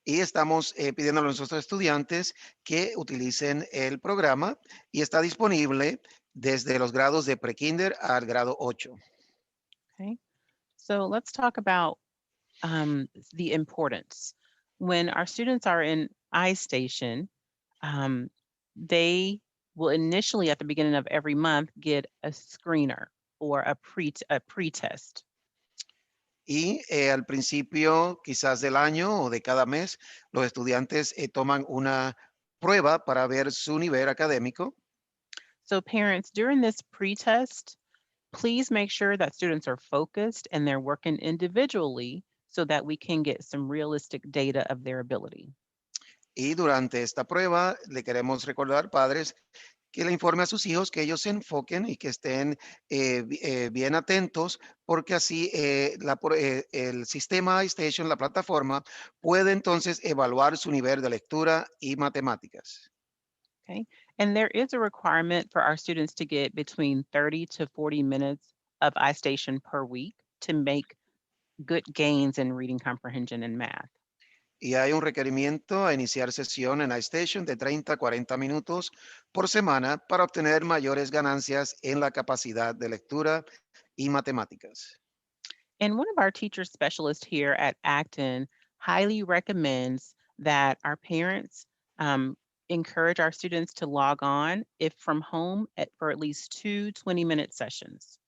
Y estamos pidiendo a nuestros estudiantes que utilicen el programa y está disponible desde los grados de prekinder al grado 8. Okay, so let's talk about the importance. When our students are in iStation, they will initially at the beginning of every month get a screener or a pre-test. Y al principio quizás del año o de cada mes, los estudiantes toman una prueba para ver su nivel académico. So parents, during this pre-test, please make sure that students are focused and they're working individually so that we can get some realistic data of their ability. Y durante esta prueba le queremos recordar, padres, que le informe a sus hijos que ellos se enfoquen y que estén bien atentos, porque así el sistema iStation, la plataforma, puede entonces evaluar su nivel de lectura y matemáticas. Okay, and there is a requirement for our students to get between 30 to 40 minutes of iStation per week to make good gains in reading comprehension and math. Y hay un requerimiento a iniciar sesión en iStation de 30 a 40 minutos por semana para obtener mayores ganancias en la capacidad de lectura y matemáticas. And one of our teacher specialists here at Acton highly recommends that our parents encourage our students to log on, if from home, for at least 2 20-minute sessions.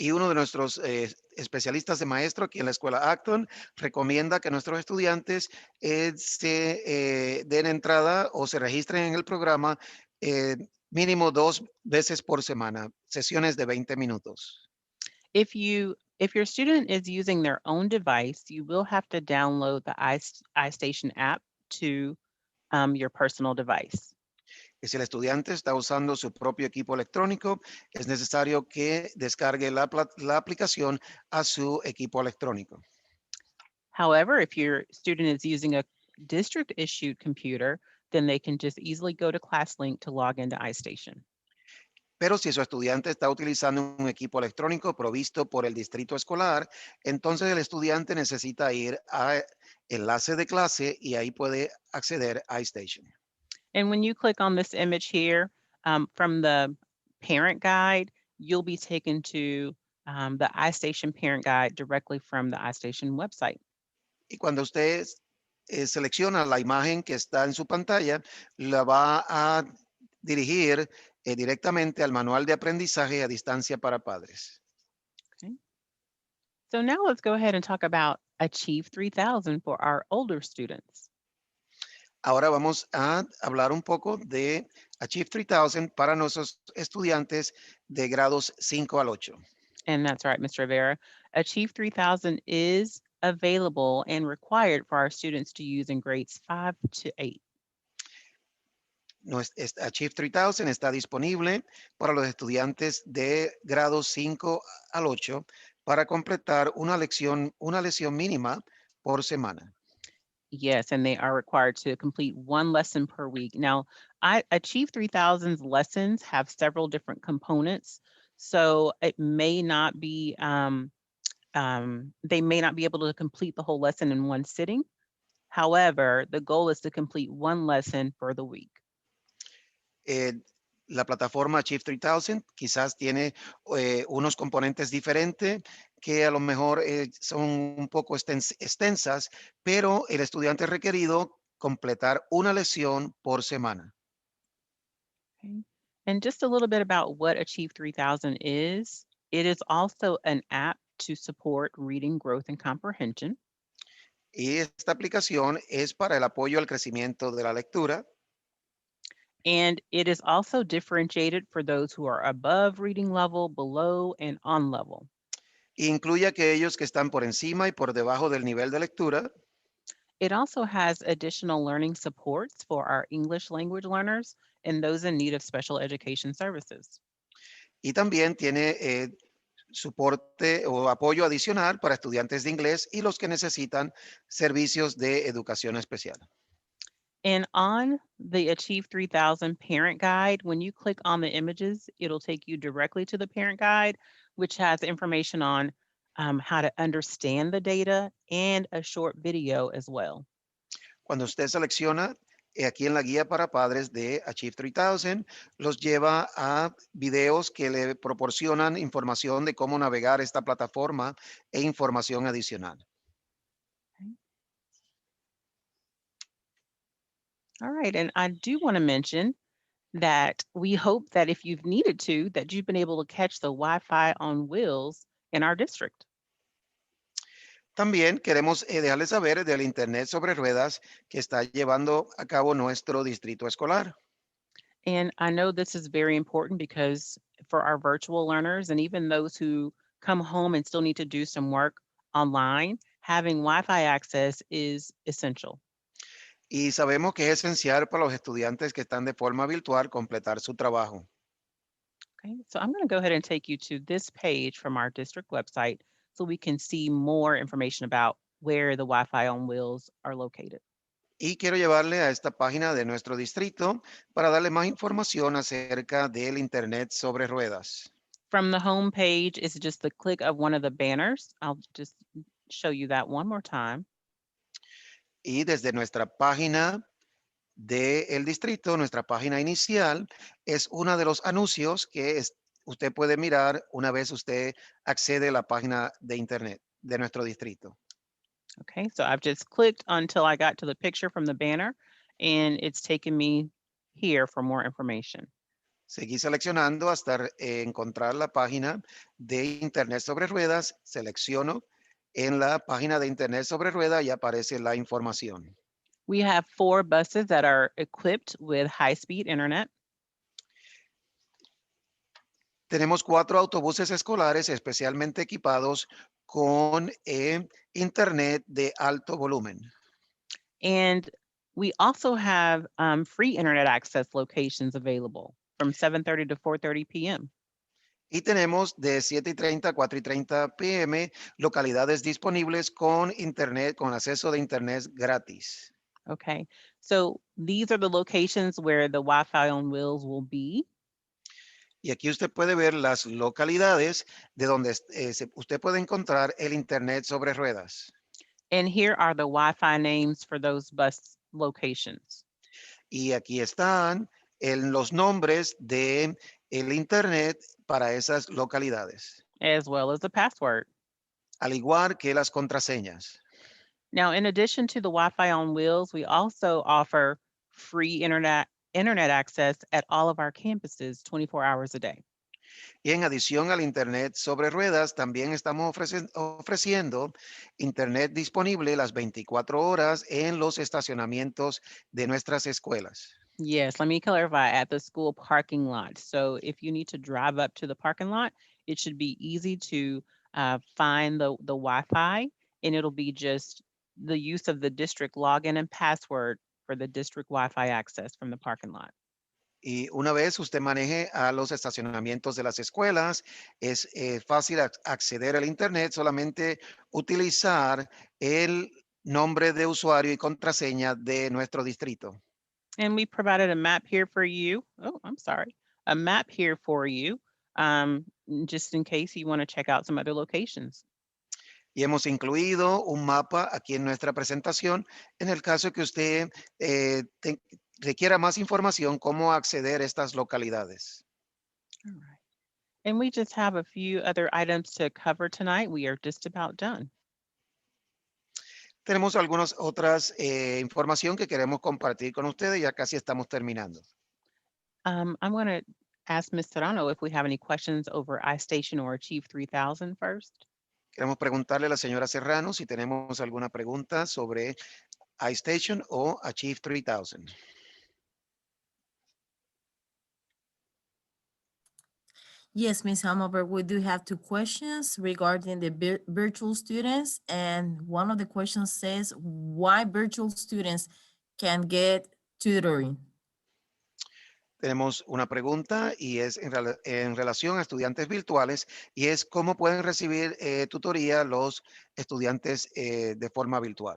Y uno de nuestros especialistas de maestro aquí en la escuela Acton recomienda que nuestros estudiantes se den entrada o se registren en el programa mínimo 2 veces por semana, sesiones de 20 minutos. If your student is using their own device, you will have to download the iStation app to your personal device. Y si el estudiante está usando su propio equipo electrónico, es necesario que descargue la aplicación a su equipo electrónico. However, if your student is using a district issued computer, then they can just easily go to ClassLink to log into iStation. Pero si su estudiante está utilizando un equipo electrónico provisto por el distrito escolar, entonces el estudiante necesita ir a enlace de clase y ahí puede acceder a iStation. And when you click on this image here from the parent guide, you'll be taken to the iStation parent guide directly from the iStation website. Y cuando usted selecciona la imagen que está en su pantalla, la va a dirigir directamente al manual de aprendizaje a distancia para padres. Okay. So now let's go ahead and talk about Achieve 3000 for our older students. Ahora vamos a hablar un poco de Achieve 3000 para nuestros estudiantes de grados 5 al 8. And that's right, Mr. Rivera. Achieve 3000 is available and required for our students to use in grades 5 to 8. Achieve 3000 está disponible para los estudiantes de grados 5 al 8 para completar una lección mínima por semana. Yes, and they are required to complete one lesson per week. Now, Achieve 3000's lessons have several different components, so it may not be, they may not be able to complete the whole lesson in one sitting. However, the goal is to complete one lesson for the week. La plataforma Achieve 3000 quizás tiene unos componentes diferentes que a lo mejor son un poco extensas, pero el estudiante es requerido completar una lección por semana. Okay. And just a little bit about what Achieve 3000 is. It is also an app to support reading growth and comprehension. Y esta aplicación es para el apoyo al crecimiento de la lectura. And it is also differentiated for those who are above reading level, below, and on level. Incluye a aquellos que están por encima y por debajo del nivel de lectura. It also has additional learning supports for our English language learners and those in need of special education services. Y también tiene soporte o apoyo adicional para estudiantes de inglés y los que necesitan servicios de educación especial. And on the Achieve 3000 parent guide, when you click on the images, it'll take you directly to the parent guide, which has information on how to understand the data and a short video as well. Cuando usted selecciona aquí en la guía para padres de Achieve 3000, los lleva a videos que le proporcionan información de cómo navegar esta plataforma e información adicional. All right, and I do want to mention that we hope that if you've needed to, that you've been able to catch the Wi-Fi on wheels in our district. También queremos dejarles saber del Internet sobre ruedas que está llevando a cabo nuestro distrito escolar. And I know this is very important because for our virtual learners and even those who come home and still need to do some work online, having Wi-Fi access is essential. Y sabemos que es esencial para los estudiantes que están de forma virtual completar su trabajo. Okay, so I'm going to go ahead and take you to this page from our district website so we can see more information about where the Wi-Fi on wheels are located. Y quiero llevarle a esta página de nuestro distrito para darle más información acerca del Internet sobre ruedas. From the home page, it's just the click of one of the banners. I'll just show you that one more time. Y desde nuestra página del distrito, nuestra página inicial, es uno de los anuncios que usted puede mirar una vez usted accede a la página de Internet de nuestro distrito. Okay, so I've just clicked until I got to the picture from the banner, and it's taken me here for more information. Seguí seleccionando hasta encontrar la página de Internet sobre ruedas. Selecciono en la página de Internet sobre ruedas y aparece la información. We have 4 buses that are equipped with high-speed internet. Tenemos 4 autobuses escolares especialmente equipados con Internet de alto volumen. And we also have free internet access locations available from 7:30 to 4:30 p.m. Y tenemos de 7:30 a 4:30 p.m. localidades disponibles con Internet, con acceso de Internet gratis. Okay, so these are the locations where the Wi-Fi on wheels will be. Y aquí usted puede ver las localidades de donde usted puede encontrar el Internet sobre ruedas. And here are the Wi-Fi names for those bus locations. Y aquí están los nombres de el Internet para esas localidades, As well as the password. al igual que las contraseñas. Now, in addition to the Wi-Fi on wheels, we also offer free internet access at all of our campuses 24 hours a day. Y en adición al Internet sobre ruedas, también estamos ofreciendo Internet disponible las 24 horas en los estacionamientos de nuestras escuelas. Yes, let me clarify, at the school parking lot. So if you need to drive up to the parking lot, it should be easy to find the Wi-Fi, and it'll be just the use of the district login and password for the district Wi-Fi access from the parking lot. Y una vez usted maneje a los estacionamientos de las escuelas, es fácil acceder al Internet, solamente utilizar el nombre de usuario y contraseña de nuestro distrito. And we provided a map here for you. Oh, I'm sorry. A map here for you, just in case you want to check out some other locations. Y hemos incluido un mapa aquí en nuestra presentación en el caso que usted requiera más información cómo acceder a estas localidades. All right. And we just have a few other items to cover tonight. We are just about done. Tenemos algunas otras información que queremos compartir con ustedes, ya casi estamos terminando. I'm going to ask Ms. Serrano if we have any questions over iStation or Achieve 3000 first. Queremos preguntarle a la señora Serrano si tenemos alguna pregunta sobre iStation o Achieve 3000. Yes, Ms. Hammerberg, we do have two questions regarding the virtual students. And one of the questions says, why virtual students can get tutoring? Tenemos una pregunta y es en relación a estudiantes virtuales y es cómo pueden recibir tutoría los estudiantes de forma virtual.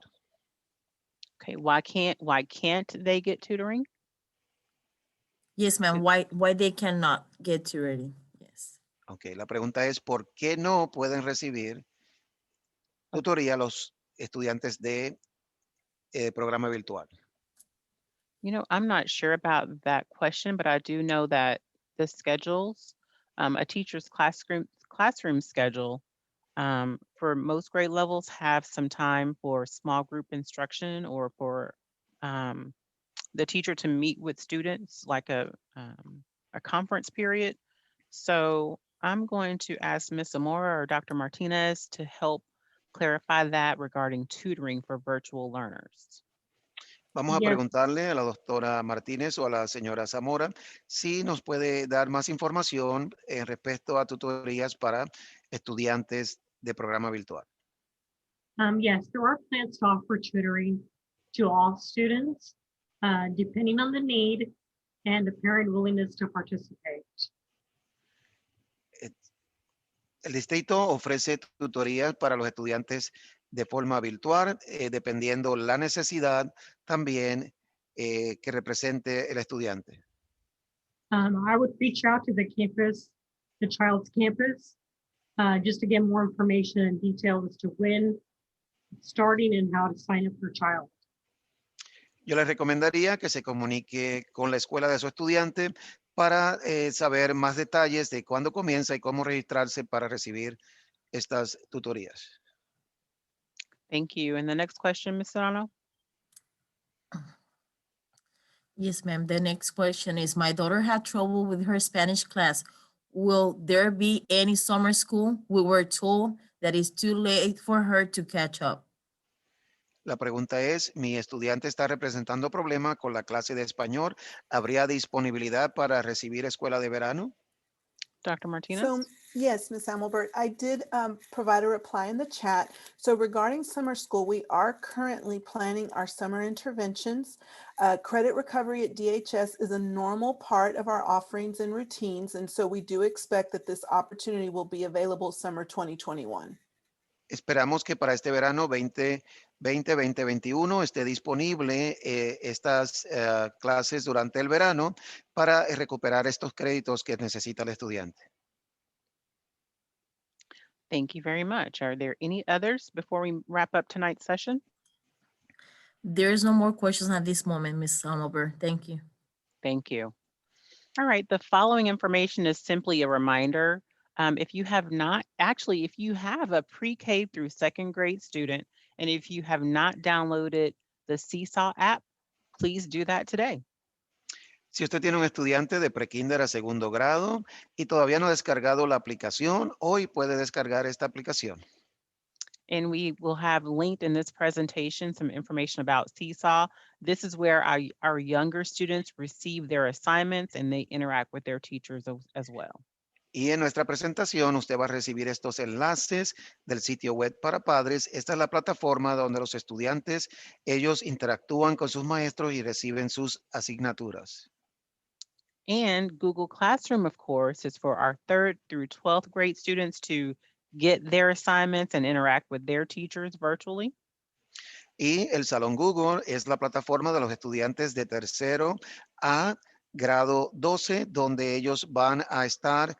Okay, why can't they get tutoring? Yes, ma'am. Why they cannot get tutoring? Yes. Ok, la pregunta es ¿por qué no pueden recibir tutoría los estudiantes de programa virtual? You know, I'm not sure about that question, but I do know that the schedules, a teacher's classroom schedule for most grade levels have some time for small group instruction or for the teacher to meet with students, like a conference period. So I'm going to ask Ms. Zamora or Dr. Martinez to help clarify that regarding tutoring for virtual learners. Vamos a Yes. preguntarle a la doctora Martínez o a la señora Zamora si nos puede dar más información respecto a tutorías para estudiantes de programa virtual. Yes, there are plans to offer tutoring to all students, depending on the need and the parent willingness to participate. El distrito ofrece tutorías para los estudiantes de forma virtual, dependiendo la necesidad también que represente el estudiante. I would reach out to the campus, the child's campus, just to get more information and detail as to when starting and how to sign up for child. Yo les recomendaría que se comunique con la escuela de su estudiante para saber más detalles de cuándo comienza y cómo registrarse para recibir estas tutorías. Thank you. And the next question, Ms. Serrano? Yes, ma'am. The next question is, my daughter had trouble with her Spanish class. Will there be any summer school? We were told that it's too late for her to catch up. La pregunta es, mi estudiante está representando problema con la clase de español. ¿Habría disponibilidad para recibir escuela de verano? Dr. Martinez? So, yes, Ms. Amelbert, I did provide a reply in the chat. So regarding summer school, we are currently planning our summer interventions. Credit recovery at DHS is a normal part of our offerings and routines. And so we do expect that this opportunity will be available summer 2021. Esperamos que para este verano 2020-2021 esté disponible estas clases durante el verano para recuperar estos créditos que necesita el estudiante. Thank you very much. Are there any others before we wrap up tonight's session? There's no more questions at this moment, Ms. Amelbert. Thank you. Thank you. All right, the following information is simply a reminder. If you have a pre-K through second grade student And if you have not downloaded the Seesaw app, please do that today. Si usted tiene un estudiante de prekinder a segundo grado y todavía no ha descargado la aplicación, hoy puede descargar esta aplicación. And we will have linked in this presentation some information about Seesaw. This is where our younger students receive their assignments and they interact with their teachers as well. Y en nuestra presentación usted va a recibir estos enlaces del sitio web para padres. Esta es la plataforma donde los estudiantes, ellos interactúan con sus maestros y reciben sus asignaturas. And Google Classroom, of course, is for our 3rd through 12th grade students to get their assignments and interact with their teachers virtually. Y el Salón Google es la plataforma de los estudiantes de tercero a grado 12, donde ellos van a estar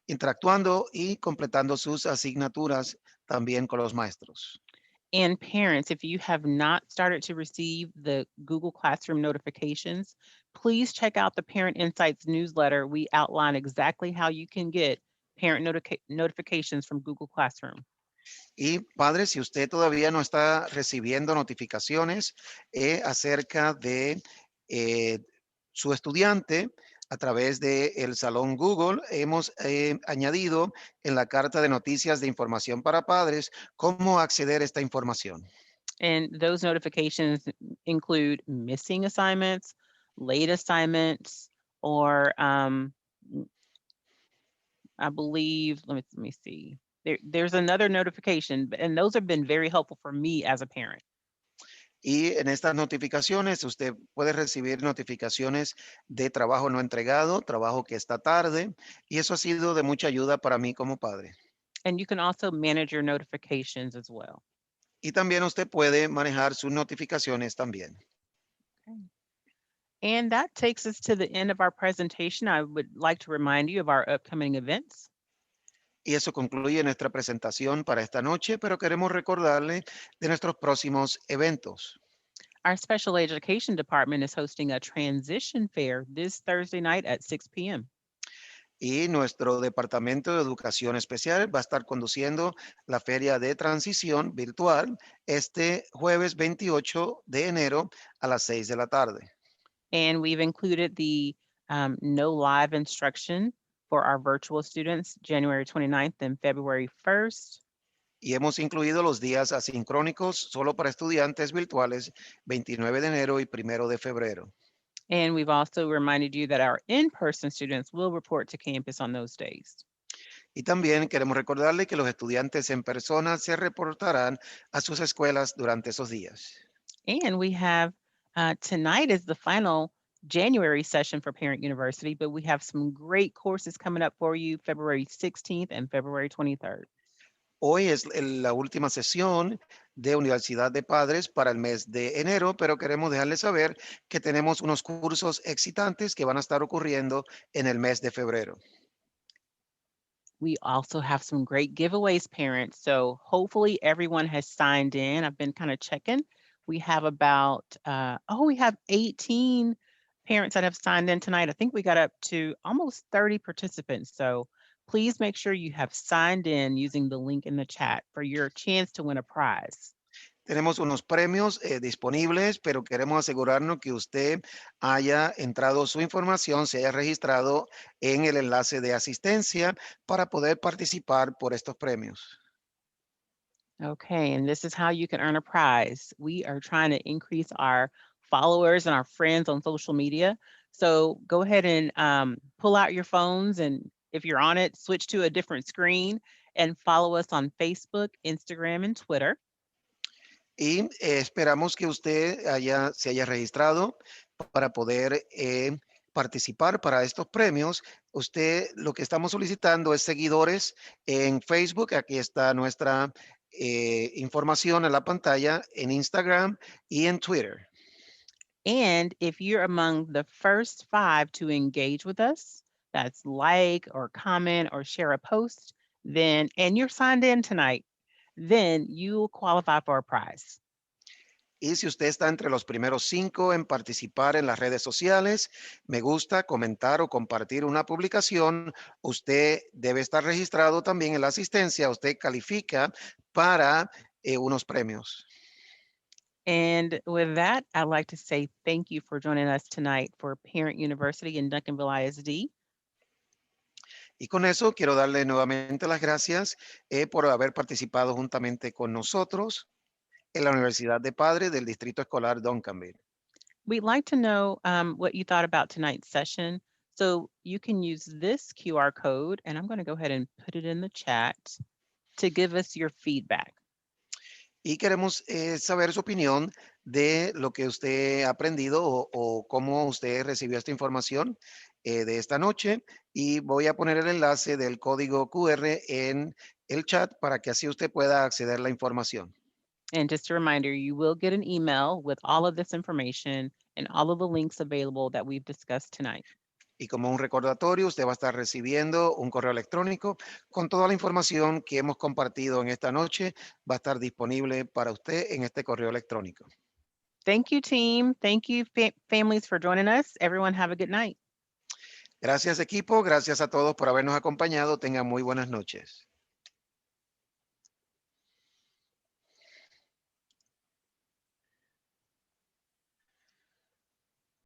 interactuando y completando sus asignaturas también con los maestros. And parents, if you have not started to receive the Google Classroom notifications, please check out the Parent Insights newsletter. We outline exactly how you can get parent notifications from Google Classroom. Y padres, si usted todavía no está recibiendo notificaciones acerca de su estudiante a través del Salón Google, hemos añadido en la carta de noticias de información para padres cómo acceder a esta información. And those notifications include missing assignments, late assignments, or I believe, let me see. There's another notification, and those have been very helpful for me as a parent. Y en estas notificaciones usted puede recibir notificaciones de trabajo no entregado, trabajo que está tarde, y eso ha sido de mucha ayuda para mí como padre. And you can also manage your notifications as well. Y también usted puede manejar sus notificaciones también. And that takes us to the end of our presentation. I would like to remind you of our upcoming events. Y eso concluye nuestra presentación para esta noche, pero queremos recordarle de nuestros próximos eventos. Our Special Education Department is hosting a transition fair this Thursday night at 6 p.m. Y nuestro Departamento de Educación Especial va a estar conduciendo la Feria de Transición virtual este jueves 28 de enero a las 6 de la tarde. And we've included the no live instruction for our virtual students, January 29th and February 1st. Y hemos incluido los días asincrónicos solo para estudiantes virtuales, 29 de enero y 1 de febrero. And we've also reminded you that our in-person students will report to campus on those days. Y también queremos recordarle que los estudiantes en persona se reportarán a sus escuelas durante esos días. And we have tonight is the final January session for Parent University, but we have some great courses coming up for you February 16th and February 23rd. Hoy es la última sesión de Universidad de Padres para el mes de enero, pero queremos dejarles saber que tenemos unos cursos excitantes que van a estar ocurriendo en el mes de febrero. We also have some great giveaways, parents. So hopefully everyone has signed in. I've been kind of checking. We have about, we have 18 parents that have signed in tonight. I think we got up to almost 30 participants. So please make sure you have signed in using the link in the chat for your chance to win a prize. Tenemos unos premios disponibles, pero queremos asegurarnos que usted haya entrado su información, se haya registrado en el enlace de asistencia para poder participar por estos premios. Okay, and this is how you can earn a prize. We are trying to increase our followers and our friends on social media. So go ahead and pull out your phones, and if you're on it, switch to a different screen and follow us on Facebook, Instagram, and Twitter. Y esperamos que usted se haya registrado para poder participar para estos premios. Usted, lo que estamos solicitando es seguidores en Facebook. Aquí está nuestra información en la pantalla, en Instagram y en Twitter. And if you're among the first 5 to engage with us, that's like or comment or share a post, then, and you're signed in tonight, then you will qualify for a prize. Y si usted está entre los primeros 5 en participar en las redes sociales, me gusta, comentar o compartir una publicación, usted debe estar registrado también en la asistencia. Usted califica para unos premios. And with that, I'd like to say thank you for joining us tonight for Parent University in Duncanville ISD. Y con eso quiero darle nuevamente las gracias por haber participado juntamente con nosotros en la Universidad de Padres del Distrito Escolar Duncanville. We'd like to know what you thought about tonight's session. So you can use this QR code, and I'm going to go ahead and put it in the chat to give us your feedback. Y queremos saber su opinión de lo que usted ha aprendido o cómo usted recibió esta información de esta noche. Y voy a poner el enlace del código QR en el chat para que así usted pueda acceder a la información. And just a reminder, you will get an email with all of this information and all of the links available that we've discussed tonight. Y como un recordatorio, usted va a estar recibiendo un correo electrónico con toda la información que hemos compartido en esta noche. Va a estar disponible para usted en este correo electrónico. Thank you, team. Thank you, families, for joining us. Everyone have a good night. Gracias, equipo. Gracias a todos por habernos acompañado. Tengan muy buenas noches.